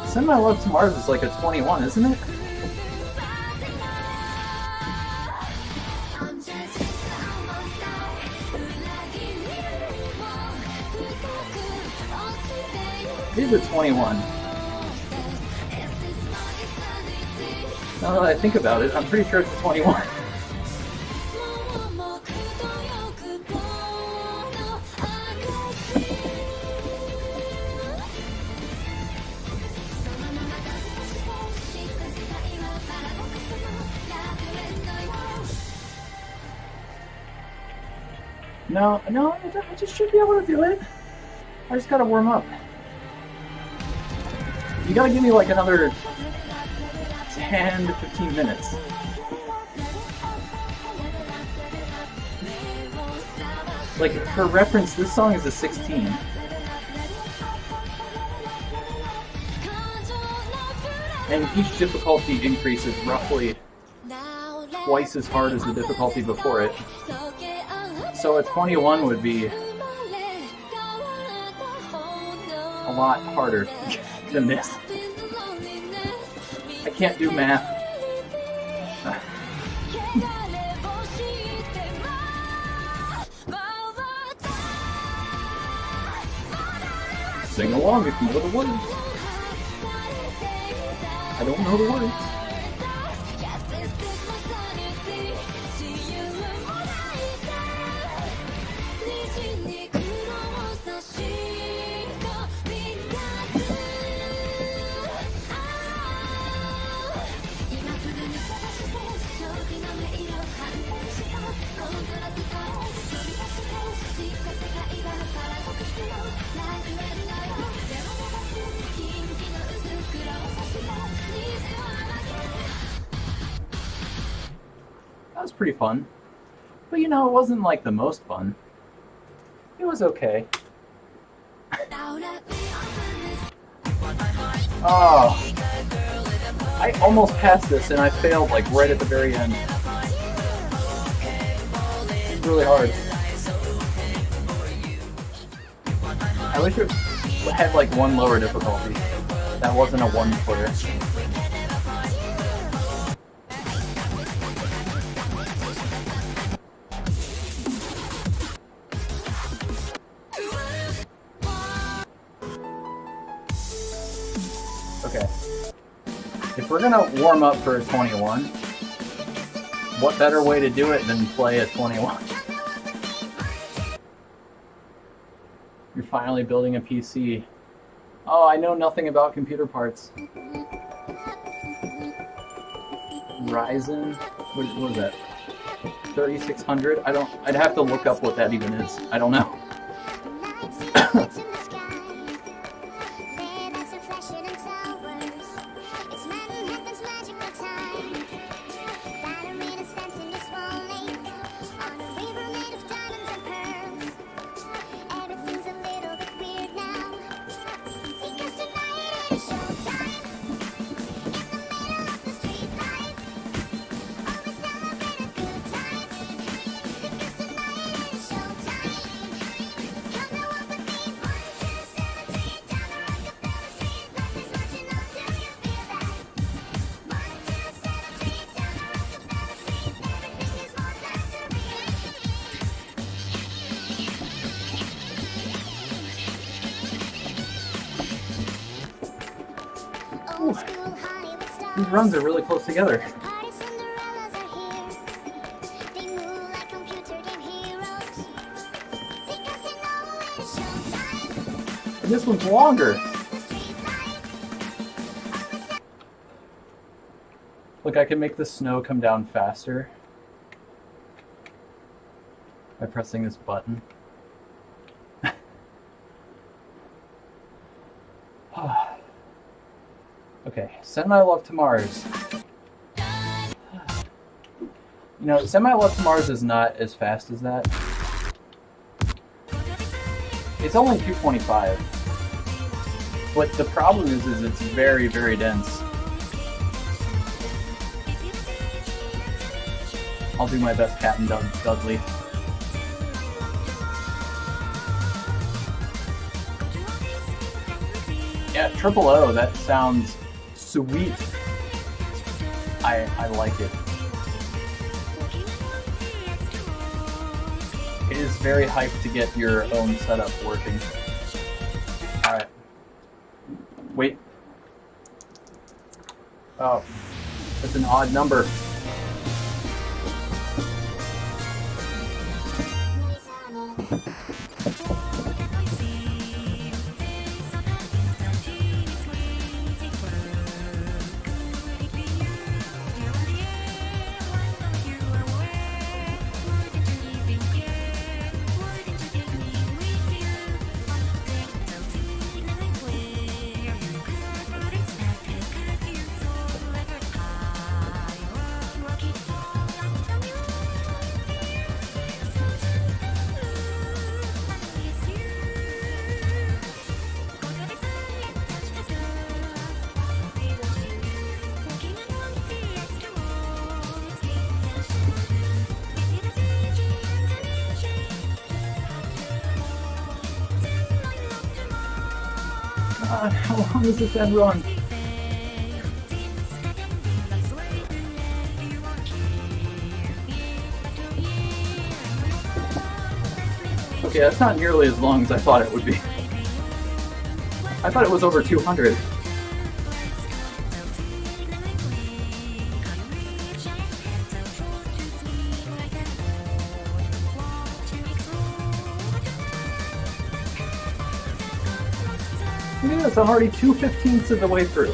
Send My Love to Mars is like a 21, isn't it? These are 21. Now that I think about it, I'm pretty sure it's a 21. No, I just should be able to do it. I just gotta warm up. You gotta give me like another 10 to 15 minutes. Like, for reference, this song is a 16. And each difficulty increase is roughly twice as hard as the difficulty before it. So a 21 would be a lot harder than this. I can't do math. Sing along if you know the words. I don't know the words. That was pretty fun. But you know, it wasn't like the most fun. It was okay. Oh, I almost passed this and I failed like right at the very end. It's really hard. I wish it had like one lower difficulty. That wasn't a 1-footer. Okay. If we're gonna warm up for a 21, what better way to do it than play a 21? You're finally building a PC. Oh, I know nothing about computer parts. Ryzen? What is that? 3600? I'd have to look up what that even is. I don't know. Ooh. These runs are really close together. And this one's longer. Look, I can make the snow come down faster by pressing this button. Okay, Send My Love to Mars. You know, Send My Love to Mars is not as fast as that. It's only 225. But the problem is it's very, very dense. I'll do my best Captain Dudley. Yeah, Triple O, that sounds sweet. I like it. It is very hyped to get your own setup working. Alright. Wait. Oh. That's an odd number. How long does this end run? Okay, that's not nearly as long as I thought it would be. I thought it was over 200. Look at this, I'm already 2/15 of the way through.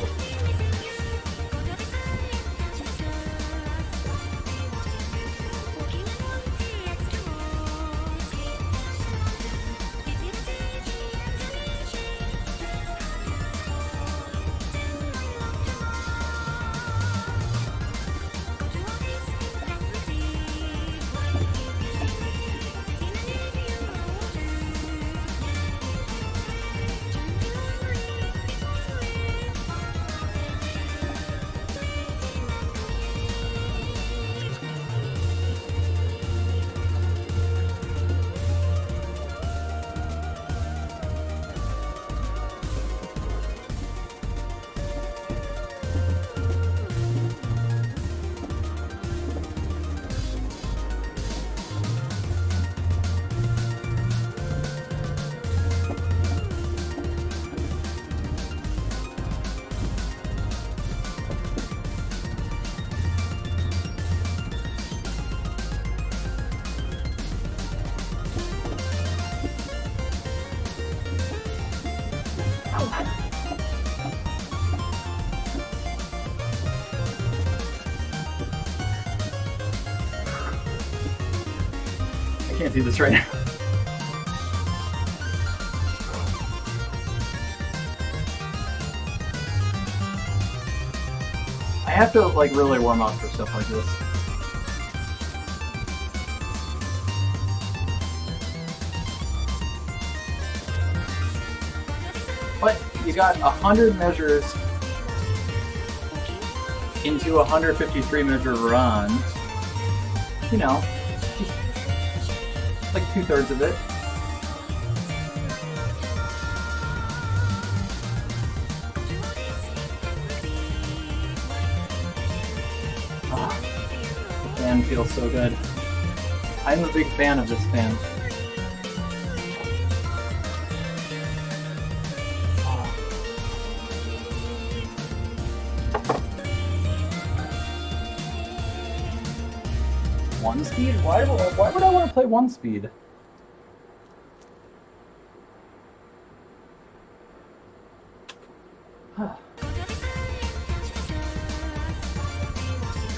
I can't do this right now. I have to like really warm up for stuff like this. But you got 100 measures into a 153 measure run. You know, like 2/3 of it. The fan feels so good. I'm a big fan of this fan. One speed? Why would I want to play one speed?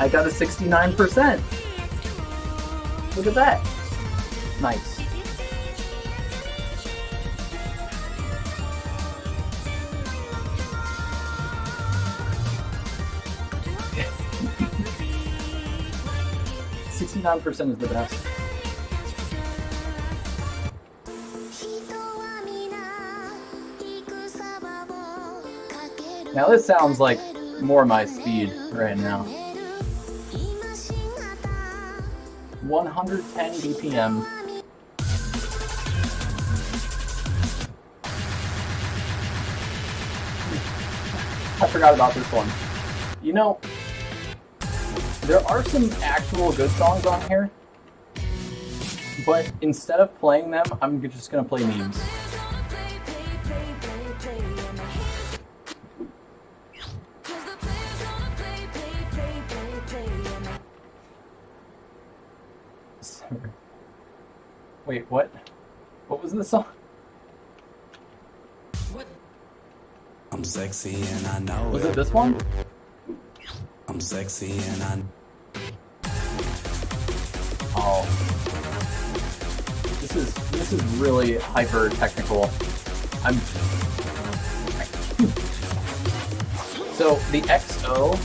I got a 69%. Look at that. Nice. .69% is the best. Now this sounds like more my speed right now. 110 BPM. I forgot about this one. You know, there are some actual good songs on here, but instead of playing them, I'm just gonna play memes. Wait, what? What was the song? I'm sexy and I know Was it this one? I'm sexy and I Oh. This is really hyper technical. So the XO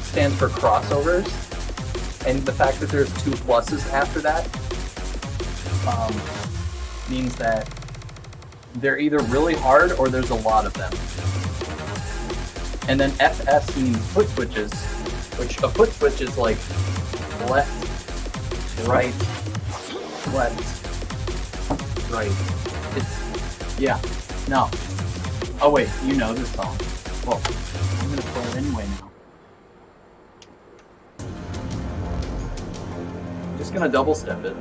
stands for crossovers, and the fact that there's two pluses after that means that they're either really hard or there's a lot of them. And then FS means foot switches, which a foot switch is like left, right, left, right. It's, yeah, no. Oh wait, you know this song. Well, I'm gonna play it anyway now. I'm just gonna double step it.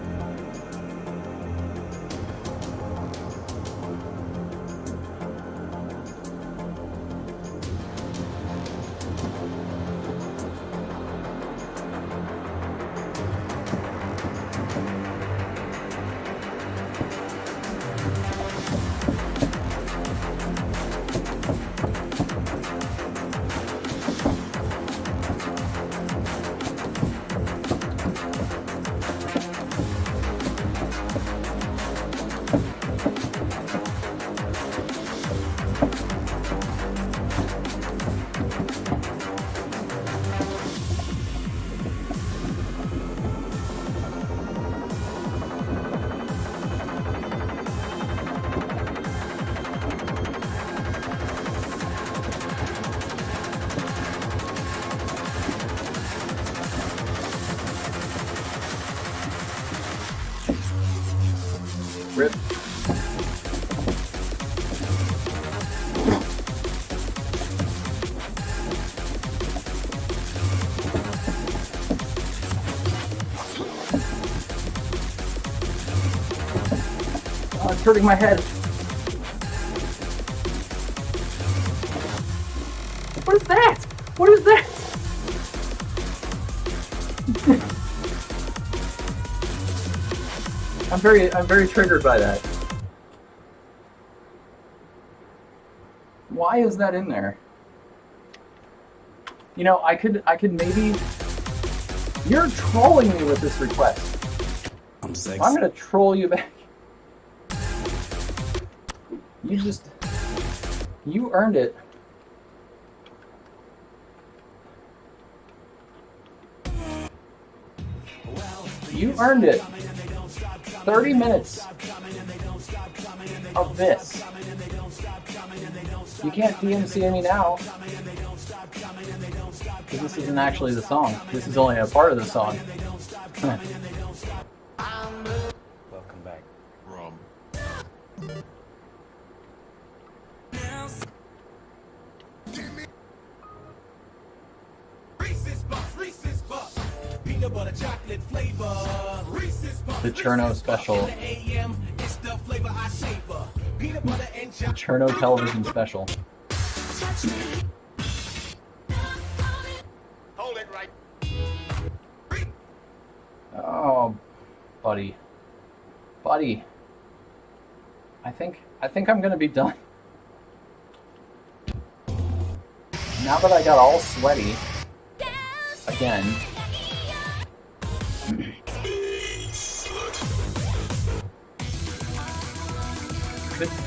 Rip. Oh, it's hurting my head. What is that? What is that? I'm very triggered by that. Why is that in there? You know, I could maybe. You're trolling me with this request. I'm sexy. I'm gonna troll you back. You earned it. You earned it. 30 minutes of this. You can't DMCA me now. Because this isn't actually the song. This is only a part of the song. Welcome back. The Cherno special. The Cherno television special. Hold it right. Oh, buddy. Buddy. I think I'm gonna be done. Now that I got all sweaty again.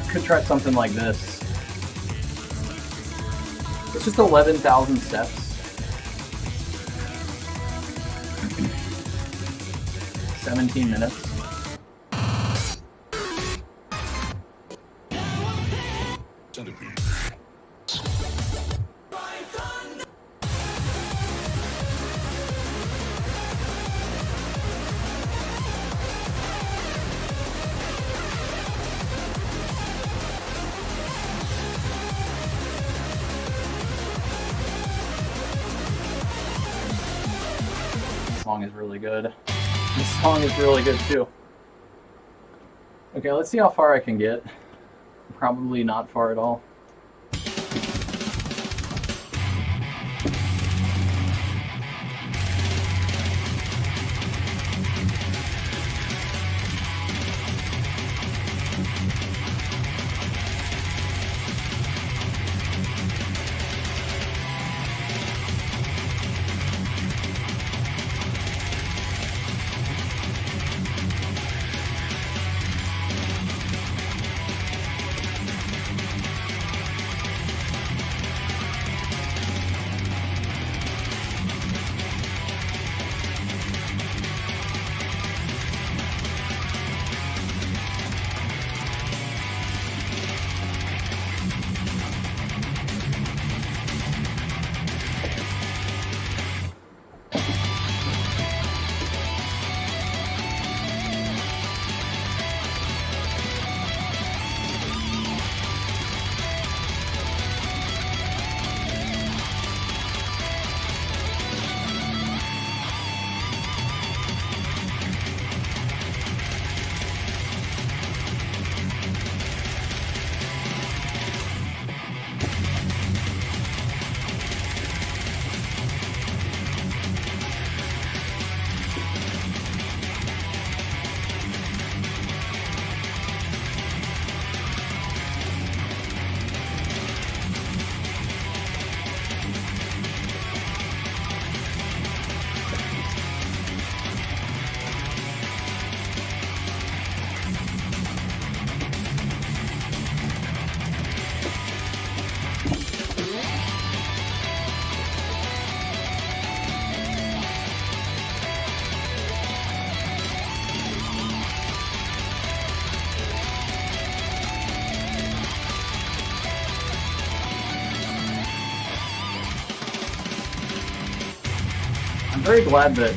Could try something like this. It's just 11,000 steps. $17 minutes. This song is really good. This song is really good too. Okay, let's see how far I can get. Probably not far at all. I'm very glad that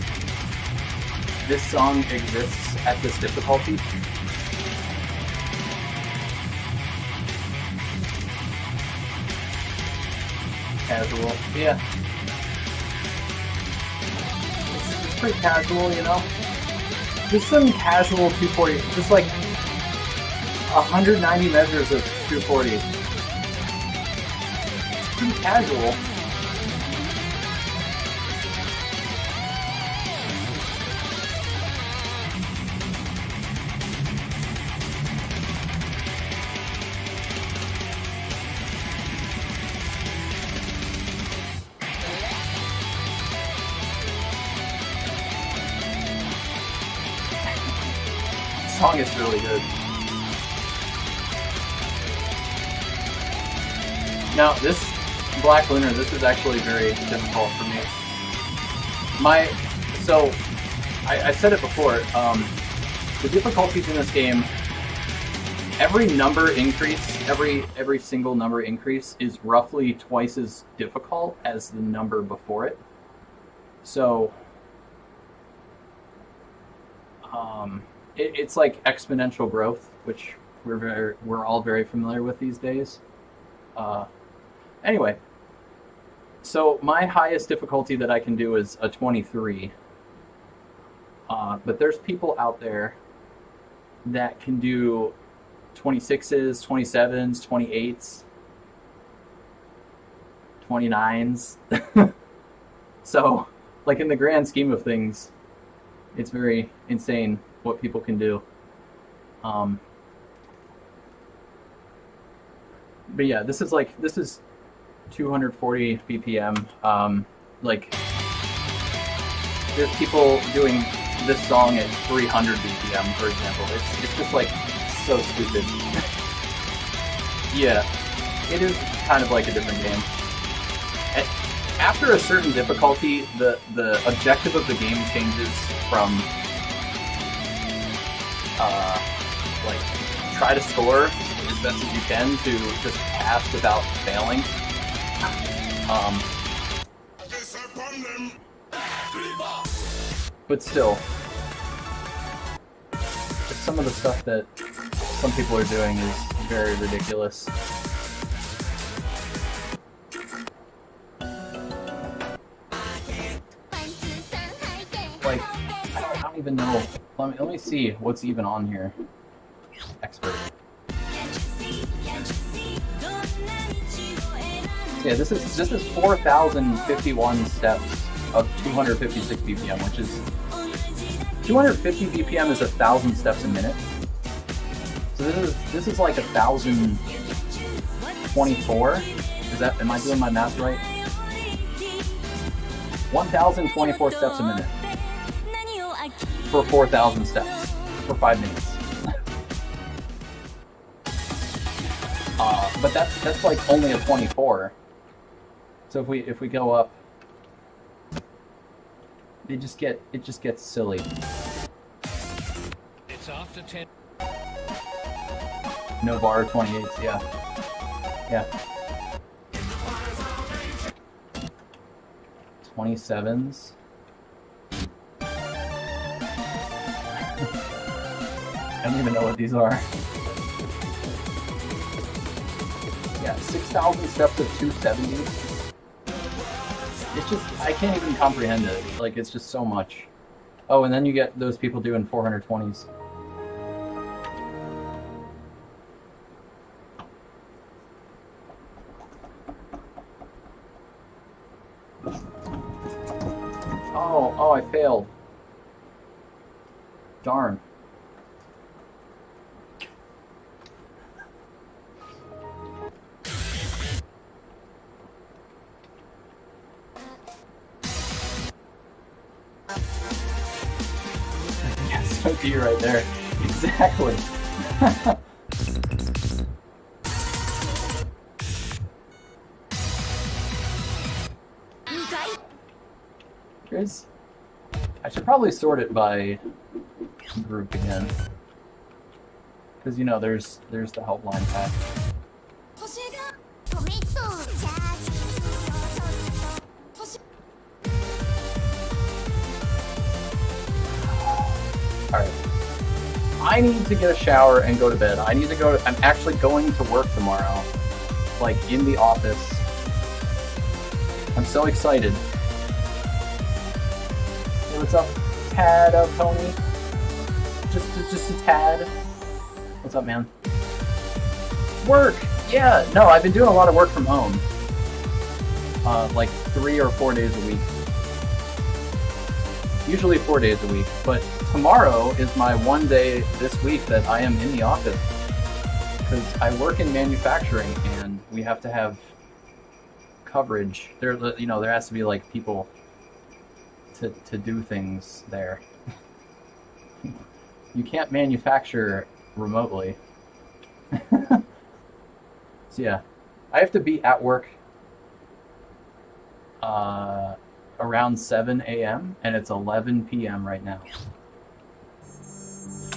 this song exists at this difficulty. Casual, yeah. It's pretty casual, you know? Just some casual 240, just like 190 measures of 240. It's pretty casual. The song is really good. Now, this Black Lunar, this is actually very difficult for me. So, I said it before, the difficulties in this game, every number increase, every single number increase is roughly twice as difficult as the number before it. So, it's like exponential growth, which we're all very familiar with these days. Anyway, so my highest difficulty that I can do is a 23. But there's people out there that can do 26s, 27s, 28s, 29s. So, like in the grand scheme of things, it's very insane what people can do. But yeah, this is 240 BPM. Like, there's people doing this song at 300 BPM, for example. It's just like so stupid. Yeah, it is kind of like a different game. After a certain difficulty, the objective of the game changes from like try to score as best as you can to just pass without failing. But still, just some of the stuff that some people are doing is very ridiculous. Like, I don't even know. Let me see what's even on here. Expert. Yeah, this is 4,051 steps of 256 BPM, which is 250 BPM is 1,000 steps a minute. So this is like 1,024. Am I doing my math right? 1,024 steps a minute for 4,000 steps for 5 minutes. But that's like only a 24. So if we go up, it just gets silly. It's off to 10. No bar 28s, yeah. Yeah. 27s. I don't even know what these are. Yeah, 6,000 steps of 270. It's just, I can't even comprehend it. Like, it's just so much. Oh, and then you get those people doing 420s. Oh, I failed. Darn. Yes, so D right there. Exactly. I should probably sort it by group again, because you know there's the helpline pack. I need to get a shower and go to bed. I need to go to, I'm actually going to work tomorrow, like in the office. I'm so excited. Hey, what's up, Tad of Tony? Just a tad. What's up, man? Work! Yeah, no, I've been doing a lot of work from home. Like 3 or 4 days a week. Usually 4 days a week, but tomorrow is my one day this week that I am in the office. Because I work in manufacturing and we have to have coverage. There has to be like people to do things there. You can't manufacture remotely. So yeah, I have to be at work around 7 a.m. and it's 11 p.m. right now.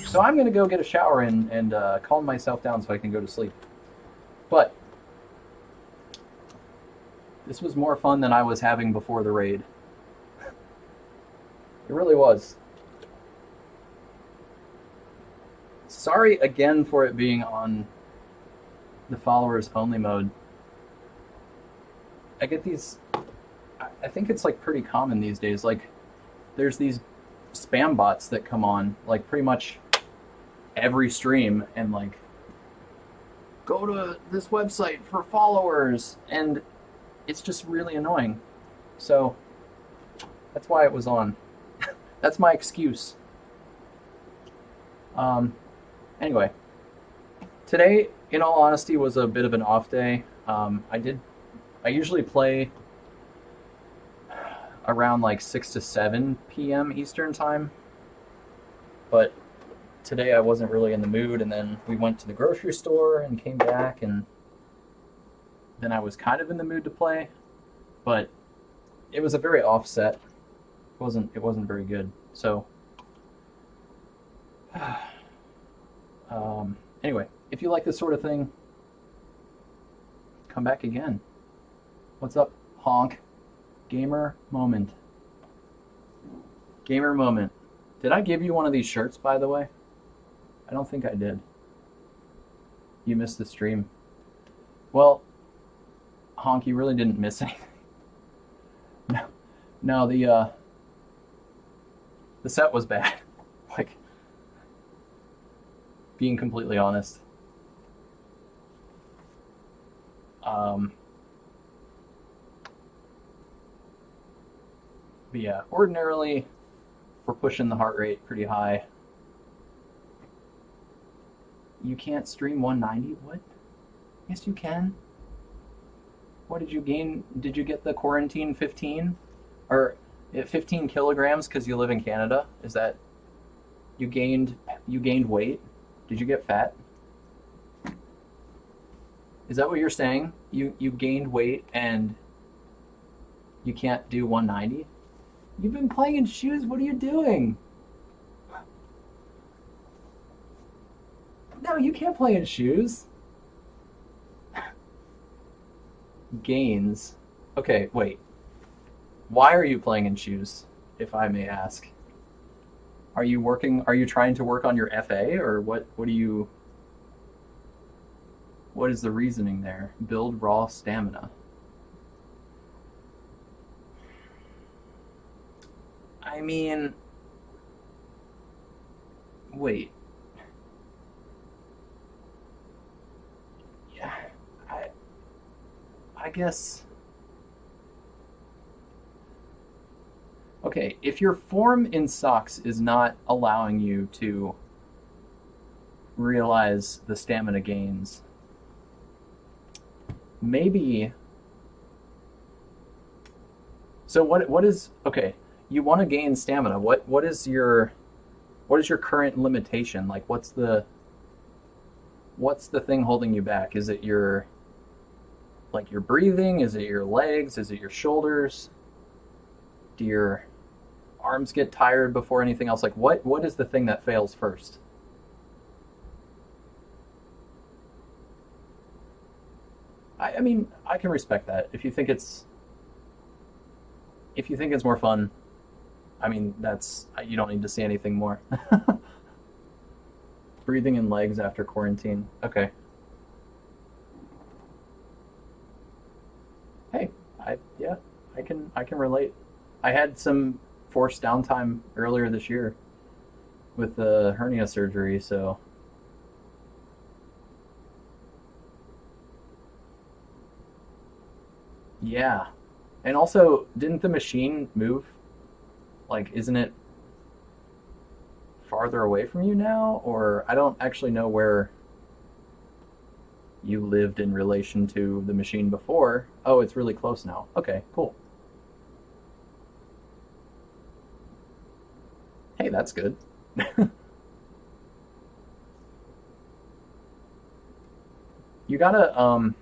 So I'm going to go get a shower and calm myself down so I can go to sleep. But this was more fun than I was having before the raid. It really was. Sorry again for it being on the followers only mode. I get these, I think it's like pretty common these days. Like there's these spam bots that come on like pretty much every stream and like go to this website for followers, and it's just really annoying. So that's why it was on. That's my excuse. Anyway, today, in all honesty, was a bit of an off day. I usually play around like 6 to 7 p.m. Eastern time, but today I wasn't really in the mood, and then we went to the grocery store and came back, and then I was kind of in the mood to play, but it was a very offset. It wasn't very good. So anyway, if you like this sort of thing, come back again. What's up, honk? Gamer moment. Gamer moment. Did I give you one of these shirts, by the way? I don't think I did. You missed the stream. Well, honk, you really didn't miss anything. No, the set was bad. Like, being completely honest. But yeah, ordinarily we're pushing the heart rate pretty high. You can't stream 190? What? Yes, you can. What did you gain? Did you get the quarantine 15? Or 15 kilograms because you live in Canada? Is that you gained weight? Did you get fat? Is that what you're saying? You gained weight and you can't do 190? You've been playing in shoes. What are you doing? No, you can't play in shoes. Gains. Okay, wait. Why are you playing in shoes, if I may ask? Are you trying to work on your FA, or what is the reasoning there? Build raw stamina. I mean, wait. Yeah, I guess. Okay, if your form in socks is not allowing you to realize the stamina gains, maybe. So what is okay? You want to gain stamina. What is your current limitation? Like, what's the thing holding you back? Is it your breathing? Is it your legs? Is it your shoulders? Do your arms get tired before anything else? Like, what is the thing that fails first? I mean, I can respect that. If you think it's more fun, I mean, you don't need to see anything more. Breathing in legs after quarantine. Okay. Hey, yeah, I can relate. I had some forced downtime earlier this year with the hernia surgery, so yeah. And also, didn't the machine move? Like, isn't it farther away from you now? Or I don't actually know where you lived in relation to the machine before. Oh, it's really close now. Okay, cool. Hey, that's good. You gotta,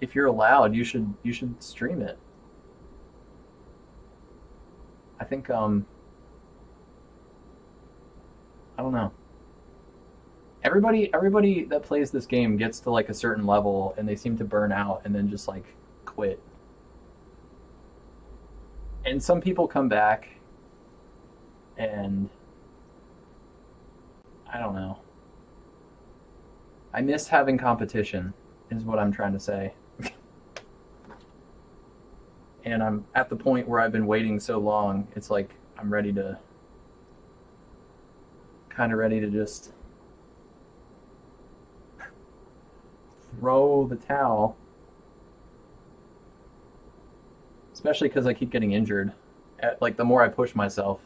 if you're allowed, you should stream it. I think, I don't know. Everybody that plays this game gets to like a certain level and they seem to burn out and then just like quit. And some people come back and I don't know. I miss having competition is what I'm trying to say. And I'm at the point where I've been waiting so long, it's like I'm ready to kind of ready to just throw the towel, especially because I keep getting injured. Like the more I push myself,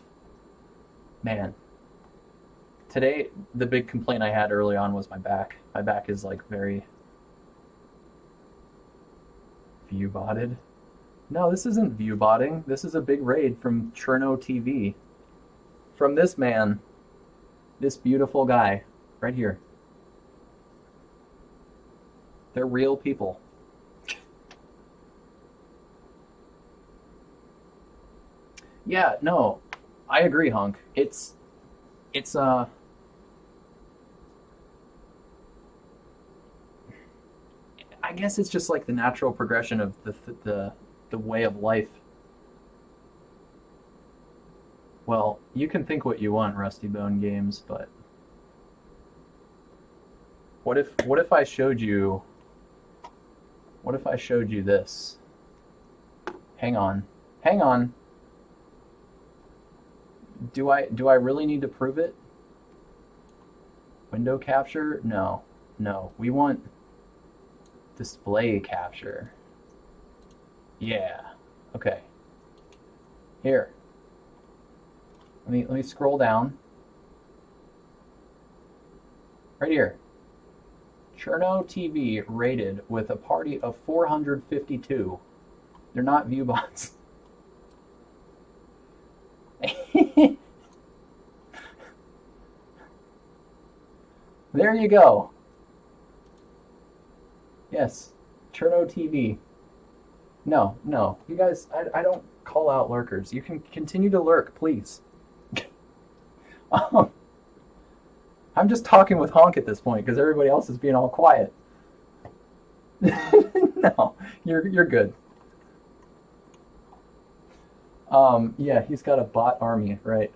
man. Today, the big complaint I had early on was my back. My back is like very view botted. No, this isn't view botting. This is a big raid from Cherno TV. From this man, this beautiful guy, right here. They're real people. Yeah, no, I agree, Hunk. It's I guess it's just like the natural progression of the way of life. Well, you can think what you want, Rusty Bone Games, but what if I showed you what if I showed you this? Hang on. Hang on. Do I really need to prove it? Window capture? No. No. We want display capture. Yeah. Okay. Here. Let me scroll down. Right here. Cherno TV rated with a party of 452. They're not view bots. There you go. Yes. Cherno TV. No, no. You guys, I don't call out lurkers. You can continue to lurk, please. um, I'm just talking with Honk at this point because everybody else is being all quiet. No, you're good. Yeah, he's got a bot army, right?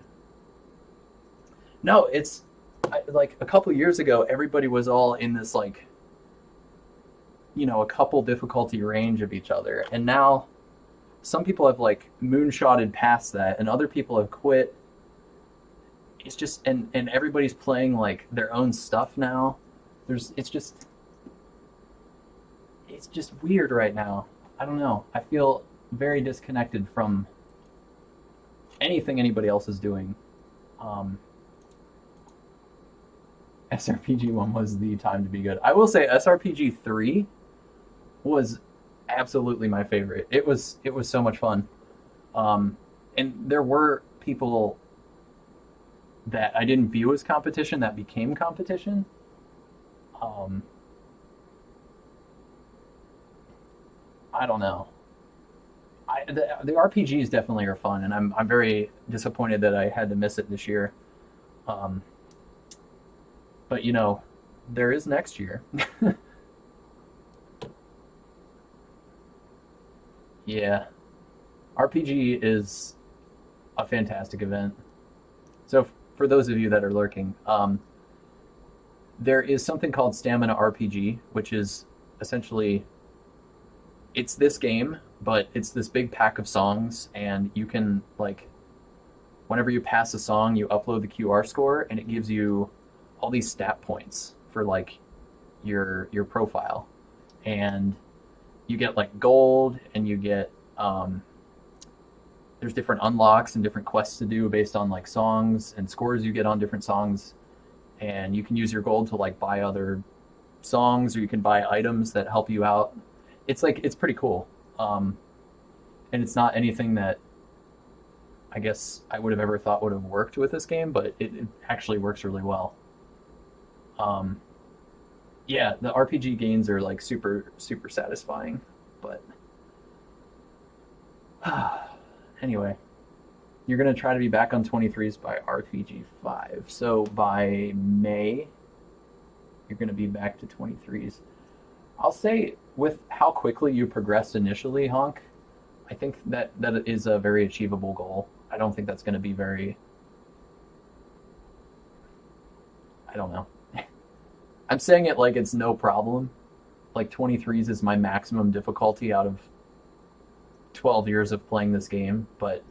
No, it's like a couple years ago, everybody was all in this like, a couple difficulty range of each other, and now some people have like moonshotted past that, and other people have quit. It's just and everybody's playing like their own stuff now. It's just weird right now. I don't know. I feel very disconnected from anything anybody else is doing. SRPG 1 was the time to be good. I will say SRPG 3 was absolutely my favorite. It was so much fun. And there were people that I didn't view as competition that became competition. I don't know. The RPGs definitely are fun, and I'm very disappointed that I had to miss it this year. But there is next year. Yeah, RPG is a fantastic event. So for those of you that are lurking, there is something called Stamina RPG, which is essentially it's this game, but it's this big pack of songs, and you can like whenever you pass a song, you upload the QR score, and it gives you all these stat points for like your profile, and you get like gold, and you get there's different unlocks and different quests to do based on like songs and scores you get on different songs, and you can use your gold to like buy other songs, or you can buy items that help you out. It's like it's pretty cool, and it's not anything that I guess I would have ever thought would have worked with this game, but it actually works really well. Yeah, the RPG gains are like super super satisfying, but anyway, you're gonna try to be back on 23s by RPG 5. So by May, you're gonna be back to 23s. I'll say with how quickly you progressed initially, Honk, I think that is a very achievable goal. I don't think that's going to be very... I don't know. I'm saying it like it's no problem. Like 23s is my maximum difficulty out of 12 years of playing this game, but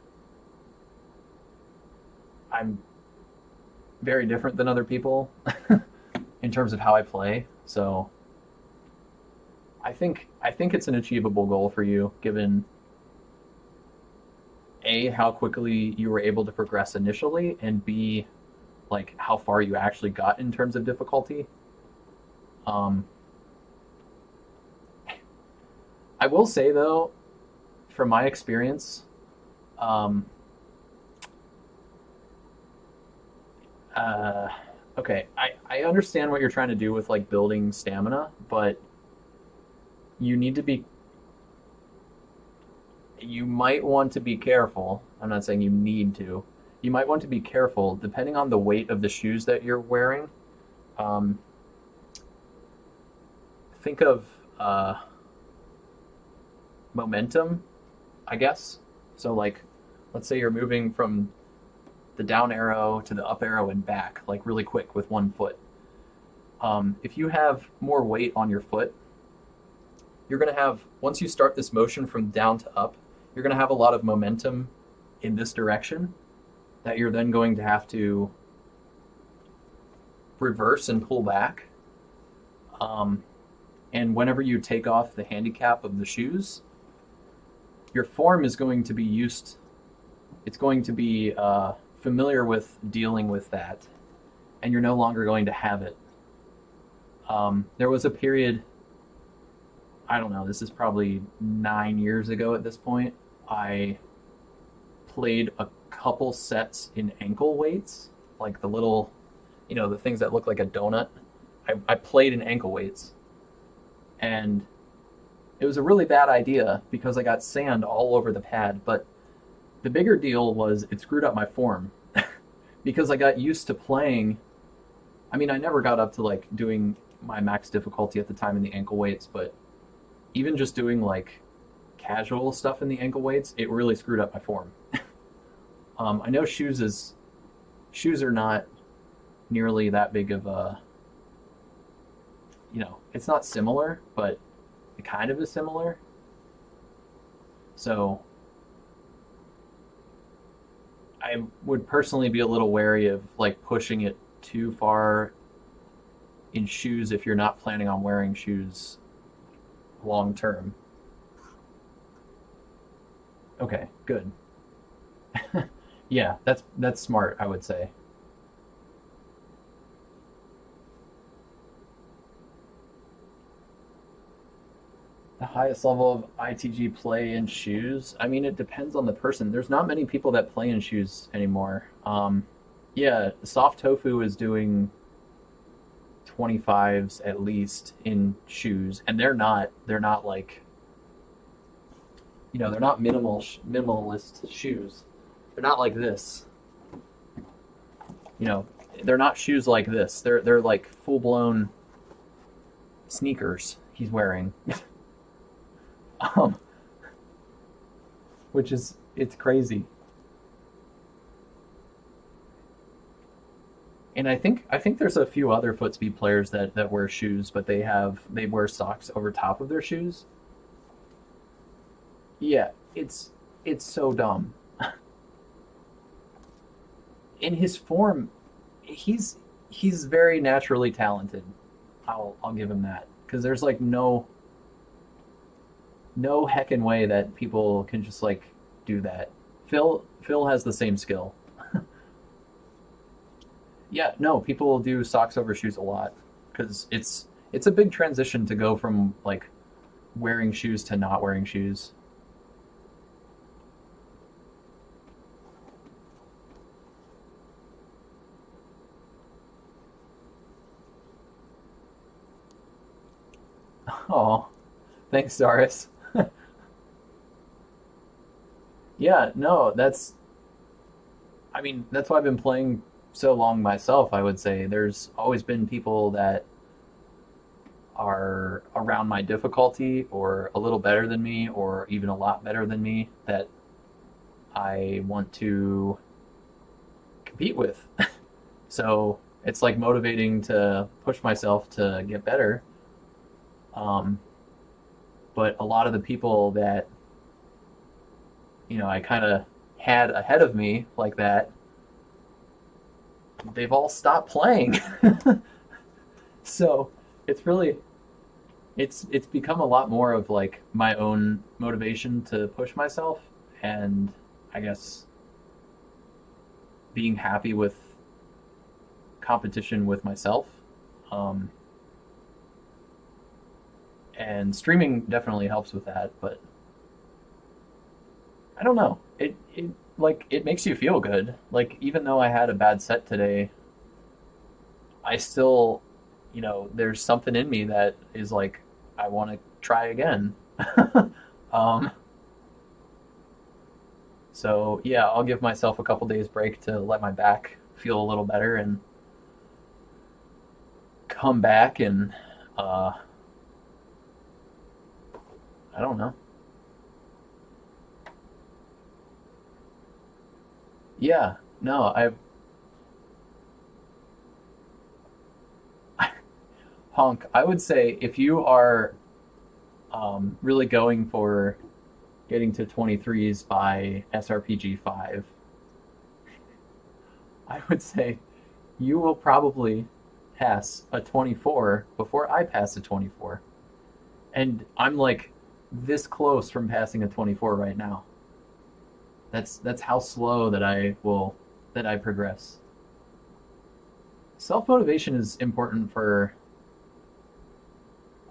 I'm very different than other people in terms of how I play, so I think it's an achievable goal for you, given A, how quickly you were able to progress initially, and B, like how far you actually got in terms of difficulty. I will say though, from my experience, okay, I understand what you're trying to do with like building stamina, but you might want to be careful. I'm not saying you need to. You might want to be careful depending on the weight of the shoes that you're wearing. Think of momentum, I guess. So like, let's say you're moving from the down arrow to the up arrow and back, like really quick with one foot. If you have more weight on your foot, you're going to have, once you start this motion from down to up, you're going to have a lot of momentum in this direction that you're then going to have to reverse and pull back. And whenever you take off the handicap of the shoes, your form is going to be it's going to be familiar with dealing with that, and you're no longer going to have it. There was a period, I don't know, this is probably 9 years ago at this point, I played a couple sets in ankle weights, like the little, the things that look like a donut. I played in ankle weights, and it was a really bad idea because I got sand all over the pad, but the bigger deal was it screwed up my form because I got used to playing. I mean, I never got up to like doing my max difficulty at the time in the ankle weights, but even just doing like casual stuff in the ankle weights, it really screwed up my form. I know shoes are not nearly that big of a, it's not similar, but it kind of is similar. So I would personally be a little wary of like pushing it too far in shoes if you're not planning on wearing shoes long term. Okay, good. Yeah, that's smart, I would say. The highest level of ITG play in shoes? I mean, it depends on the person. There's not many people that play in shoes anymore. Yeah, Soft Tofu is doing 25s at least in shoes, and they're not like, they're not minimalist shoes. They're not like this. They're not shoes like this. They're like full-blown sneakers he's wearing. Which is, it's crazy. And I think there's a few other foot speed players that wear shoes, but they wear socks over top of their shoes. Yeah, it's so dumb. In his form, he's he's very naturally talented. I'll give him that because there's like no heckin' way that people can just like do that. Phil has the same skill. Yeah, no, people do socks over shoes a lot because it's a big transition to go from like wearing shoes to not wearing shoes. Oh, thanks, Doris. Yeah, no, I mean, that's why I've been playing so long myself, I would say. There's always been people that are around my difficulty or a little better than me or even a lot better than me that I want to compete with. So it's like motivating to push myself to get better. Um, but a lot of the people that, I kind of had ahead of me like that, they've all stopped playing. So it's really it's become a lot more of like my own motivation to push myself and I guess being happy with competition with myself. Um, and streaming definitely helps with that, but I don't know. It makes you feel good. Like even though I had a bad set today, I still, there's something in me that is like I want to try again. um, so yeah, I'll give myself a couple days break to let my back feel a little better and come back and uh, I don't know. Yeah, no, Honk, I would say if you are really going for getting to 23s by SRPG 5, I would say you will probably pass a 24 before I pass a 24. And I'm like this close from passing a 24 right now. That's how slow that I progress. Self motivation is important for.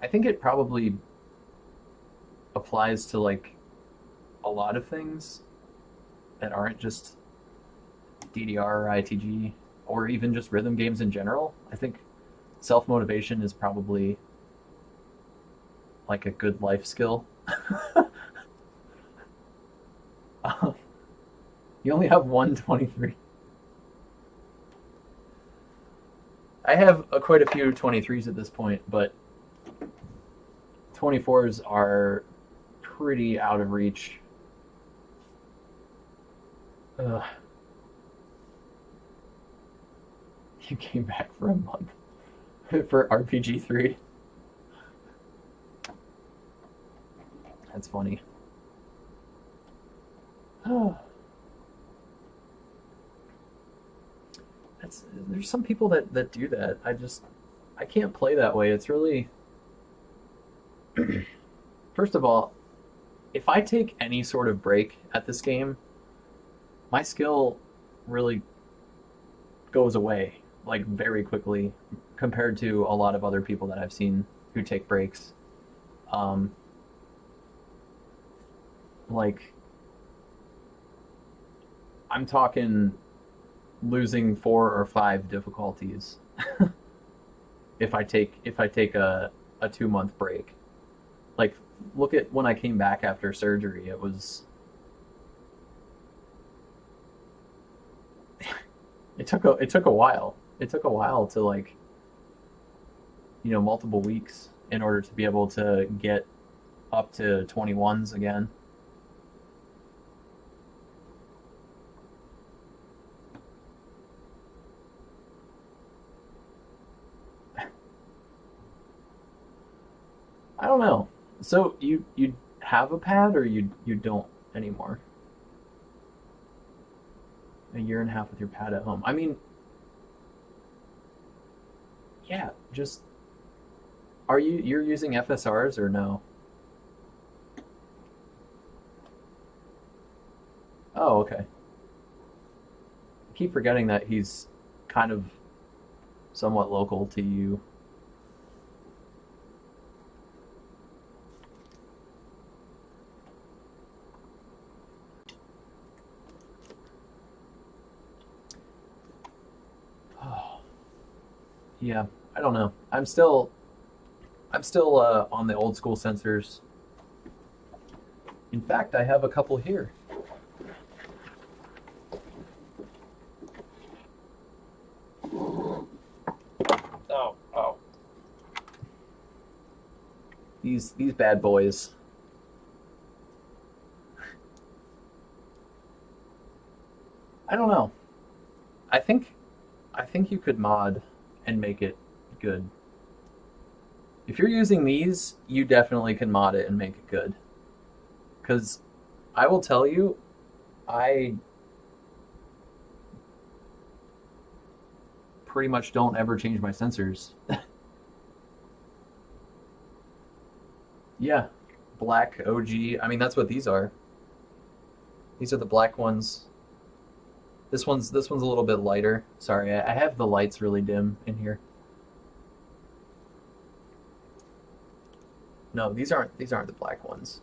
I think it probably applies to like a lot of things that aren't just DDR or ITG or even just rhythm games in general. I think self motivation is probably like a good life skill. Um, you only have 123. I have quite a few 23s at this point, but 24s are pretty out of reach. Ugh. You came back for a month for RPG 3. That's funny. There's some people that do that. I can't play that way. It's really first of all, if I take any sort of break at this game, my skill really goes away like very quickly compared to a lot of other people that I've seen who take breaks. Um, like I'm talking losing 4 or 5 difficulties if I take a 2 month break. Like look at when I came back after surgery. It took a while. It took a while to like multiple weeks in order to be able to get up to 21s again. I don't know. So you have a pad, or you don't anymore? A year and a half with your pad at home. I mean, yeah, just you're using FSRs or no? Oh, okay. I keep forgetting that he's kind of somewhat local to you. Oh, yeah, I don't know. I'm still on the old school sensors. In fact, I have a couple here. Oh, oh. These bad boys. I don't know. I think you could mod and make it good. If you're using these, you definitely can mod it and make it good. Because I will tell you, I pretty much don't ever change my sensors. Yeah, black OG. I mean, that's what these are. These are the black ones. This one's a little bit lighter. Sorry, I have the lights really dim in here. No, these aren't the black ones.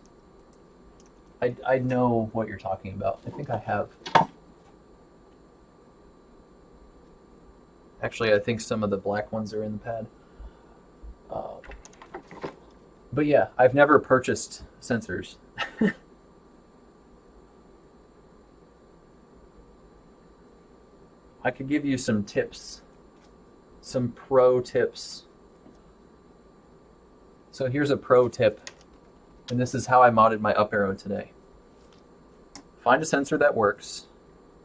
I know what you're talking about. I think I have. Actually, I think some of the black ones are in the pad. But yeah, I've never purchased sensors. I could give you some tips, some pro tips. So here's a pro tip, and this is how I modded my up arrow today. Find a sensor that works,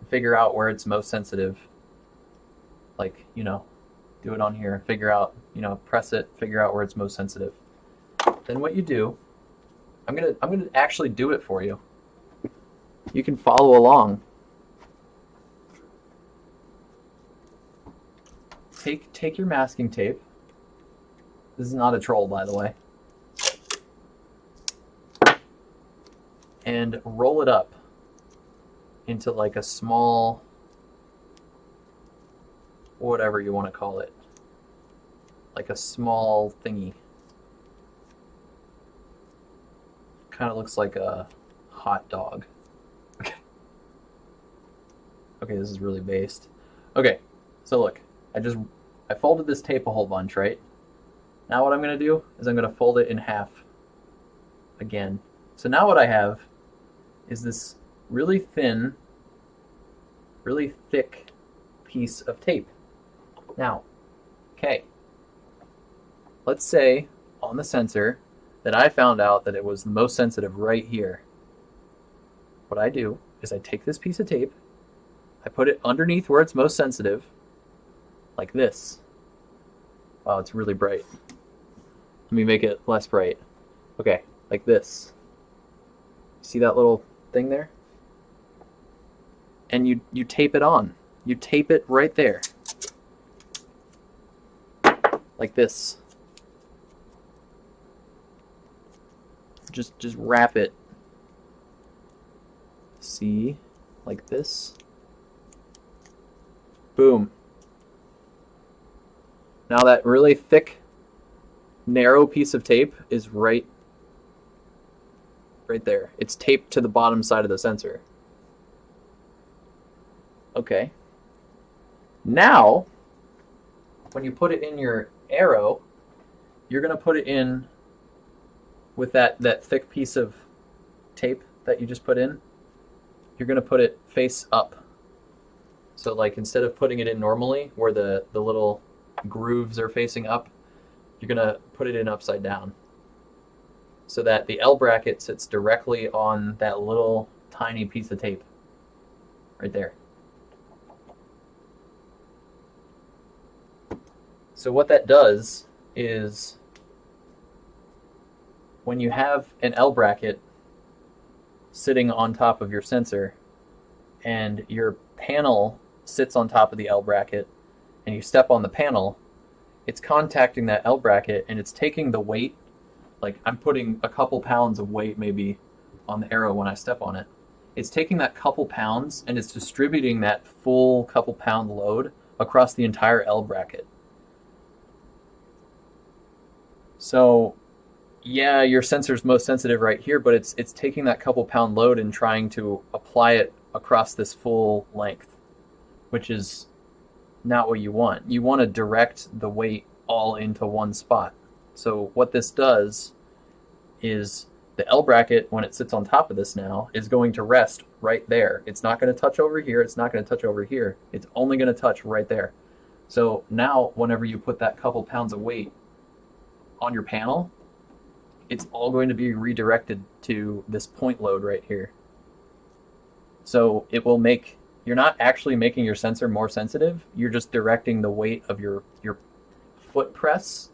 figure out where it's most sensitive. Like, do it on here, figure out, press it, figure out where it's most sensitive. Then what you do, I'm gonna actually do it for you. You can follow along. Take your masking tape. This is not a troll, by the way. And roll it up into like a small, whatever you want to call it. Like a small thingy. Kind of looks like a hot dog. Okay. Okay, this is really based. Okay, so look, I folded this tape a whole bunch, right? Now what I'm going to do is I'm going to fold it in half again. So now what I have is this really thin, really thick piece of tape. Now, okay, let's say on the sensor that I found out that it was the most sensitive right here. What I do is I take this piece of tape, I put it underneath where it's most sensitive, like this. Wow, it's really bright. Let me make it less bright. Okay, like this. See that little thing there? And you tape it on. You tape it right there. Like this. Just wrap it. See? Like this. Boom. Now that really thick, narrow piece of tape is right there. It's taped to the bottom side of the sensor. Okay. Now, when you put it in your arrow, you're going to put it in with that thick piece of tape that you just put in. You're going to put it face up. So like instead of putting it in normally where the little grooves are facing up, you're going to put it in upside down. So that the L bracket sits directly on that little tiny piece of tape. Right there. So what that does is when you have an L bracket sitting on top of your sensor and your panel sits on top of the L bracket and you step on the panel, it's contacting that L bracket and it's taking the weight. Like I'm putting a couple pounds of weight maybe on the arrow when I step on it. It's taking that couple pounds and it's distributing that full couple pound load across the entire L bracket. So yeah, your sensor's most sensitive right here, but it's taking that couple pound load and trying to apply it across this full length, which is not what you want. You want to direct the weight all into one spot. So what this does is the L bracket, when it sits on top of this now, is going to rest right there. It's not going to touch over here. It's not going to touch over here. It's only going to touch right there. So now whenever you put that couple pounds of weight on your panel, it's all going to be redirected to this point load right here. So it will make, you're not actually making your sensor more sensitive. You're just directing the weight of your foot press.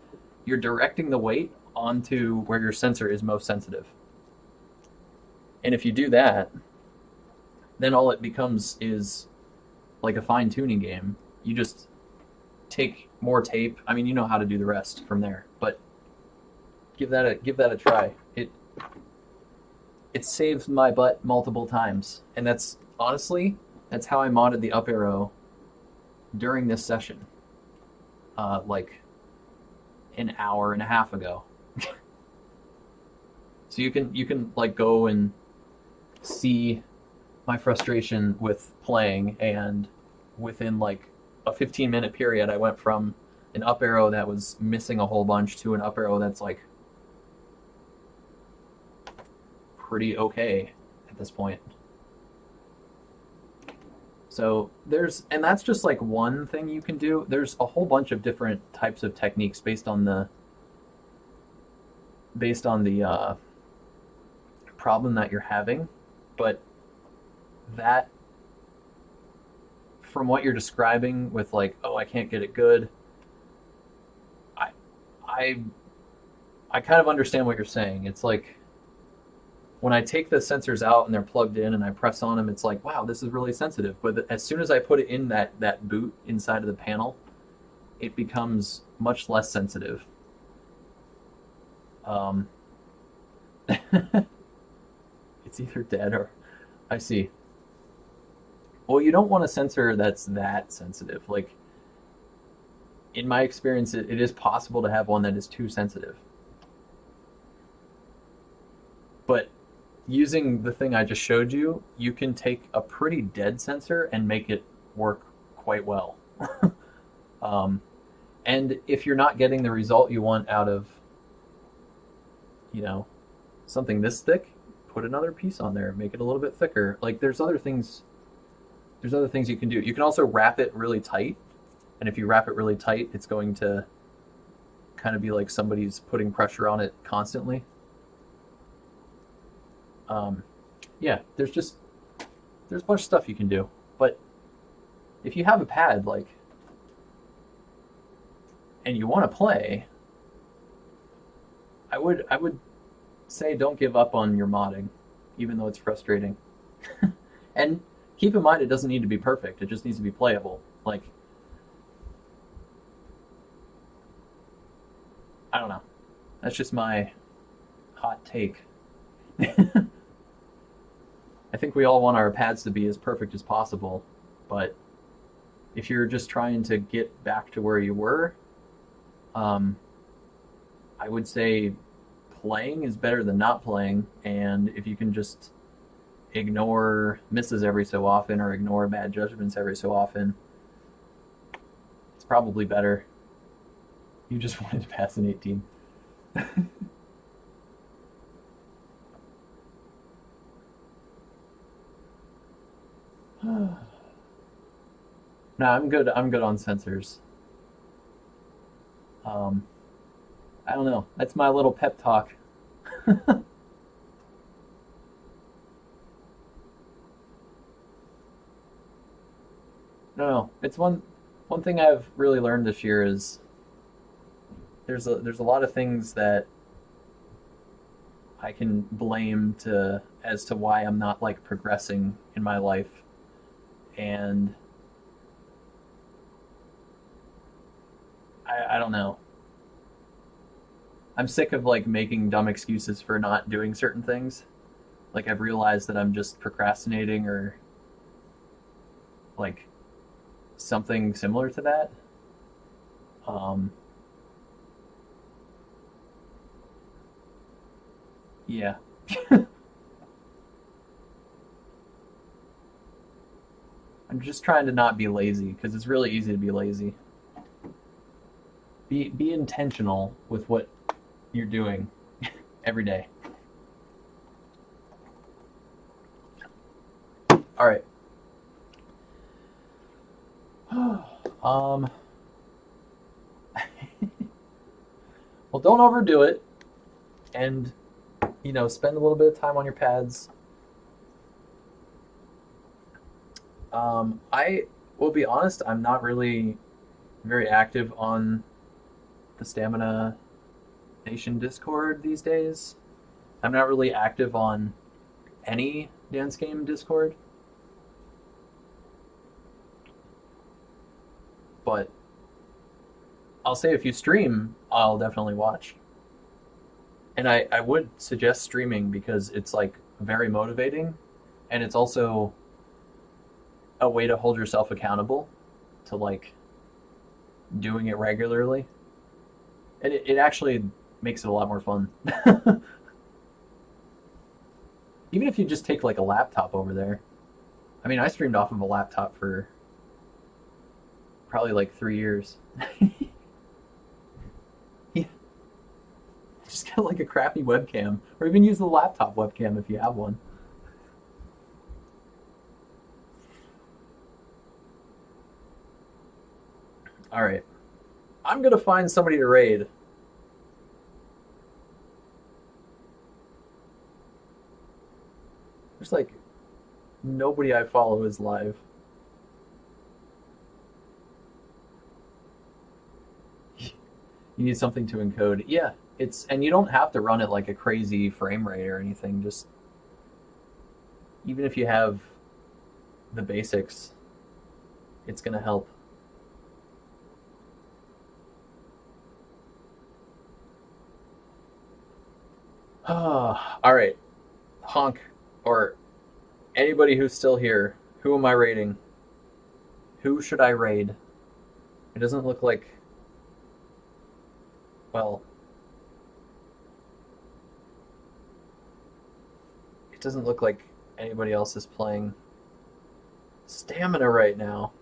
You're directing the weight onto where your sensor is most sensitive. And if you do that, then all it becomes is like a fine tuning game. You just take more tape. I mean, you know how to do the rest from there, but give that a try. It saves my butt multiple times, and that's honestly how I modded the up arrow during this session, like an hour and a half ago. So you can like go and see my frustration with playing, and within like a 15-minute period, I went from an up arrow that was missing a whole bunch to an up arrow that's like pretty okay at this point. So and that's just like one thing you can do. There's a whole bunch of different types of techniques based on the problem that you're having, but that, from what you're describing with like, oh, I can't get it good, I kind of understand what you're saying. It's like when I take the sensors out and they're plugged in and I press on them, it's like, wow, this is really sensitive. But as soon as I put it in that boot inside of the panel, it becomes much less sensitive. It's either dead or... I see. Well, you don't want a sensor that's that sensitive. Like, in my experience, it is possible to have one that is too sensitive. But using the thing I just showed you, you can take a pretty dead sensor and make it work quite well. And if you're not getting the result you want out of, something this thick, put another piece on there, make it a little bit thicker. Like there's other things you can do. You can also wrap it really tight. And if you wrap it really tight, it's going to kind of be like somebody's putting pressure on it constantly. Yeah, there's a bunch of stuff you can do. But if you have a pad, and you want to play, I would say don't give up on your modding, even though it's frustrating. And keep in mind, it doesn't need to be perfect. It just needs to be playable. I don't know. That's just my hot take. I think we all want our pads to be as perfect as possible, but if you're just trying to get back to where you were, I would say playing is better than not playing, and if you can just ignore misses every so often or ignore bad judgments every so often, it's probably better. You just wanted to pass an 18. No, I'm good on sensors. I don't know. That's my little pep talk. No. It's one thing I've really learned this year is there's a lot of things that I can blame to as to why I'm not like progressing in my life. And I don't know. I'm sick of like making dumb excuses for not doing certain things. Like I've realized that I'm just procrastinating or like something similar to that. Um, yeah. I'm just trying to not be lazy because it's really easy to be lazy. Be intentional with what you're doing every day. All right. um. Well, don't overdo it, and spend a little bit of time on your pads. I will be honest. I'm not really very active on the Stamina Nation Discord these days. I'm not really active on any dance game Discord. But I'll say if you stream, I'll definitely watch. And I would suggest streaming because it's like very motivating and it's also a way to hold yourself accountable to like doing it regularly. And it actually makes it a lot more fun. Even if you just take like a laptop over there. I mean, I streamed off of a laptop for probably like 3 years. Yeah. Just get like a crappy webcam, or even use the laptop webcam if you have one. All right, I'm gonna find somebody to raid. There's like nobody I follow is live. You need something to encode. Yeah, and you don't have to run it like a crazy frame rate or anything. Just even if you have the basics, it's gonna help. All right, Honk, or anybody who's still here. Who am I raiding? Who should I raid? It doesn't look like. Well, it doesn't look like anybody else is playing Stamina right now.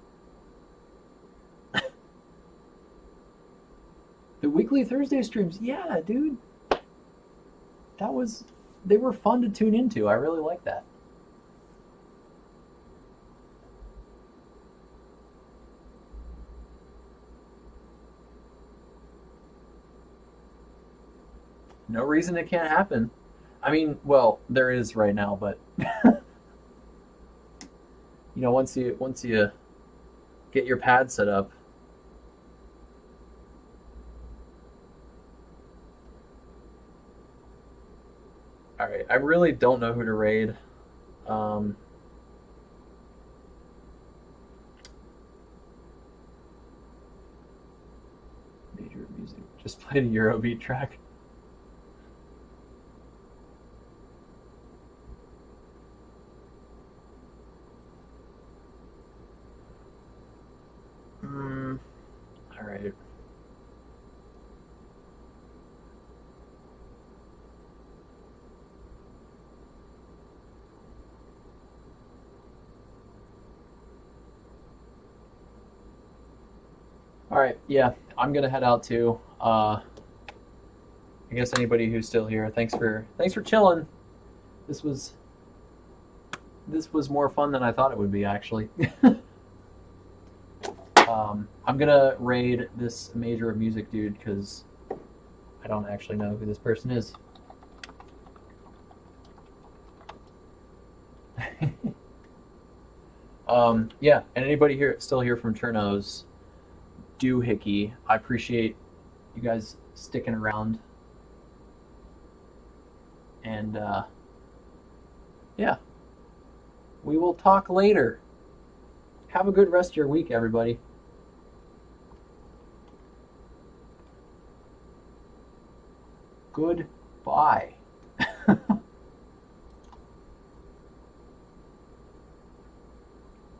The weekly Thursday streams, yeah, dude. They were fun to tune into. I really like that. No reason it can't happen. I mean, well, there is right now, but once you get your pad set up. All right, I really don't know who to raid. Major music. Just played a Eurobeat track. All right. All right, yeah, I'm gonna head out too. I guess anybody who's still here, thanks for chilling. This was more fun than I thought it would be, actually. I'm gonna raid this Major of Music dude because I don't actually know who this person is. Yeah, and anybody here still here from Turnos, doohickey. I appreciate you guys sticking around. And yeah, we will talk later. Have a good rest of your week, everybody. Goodbye.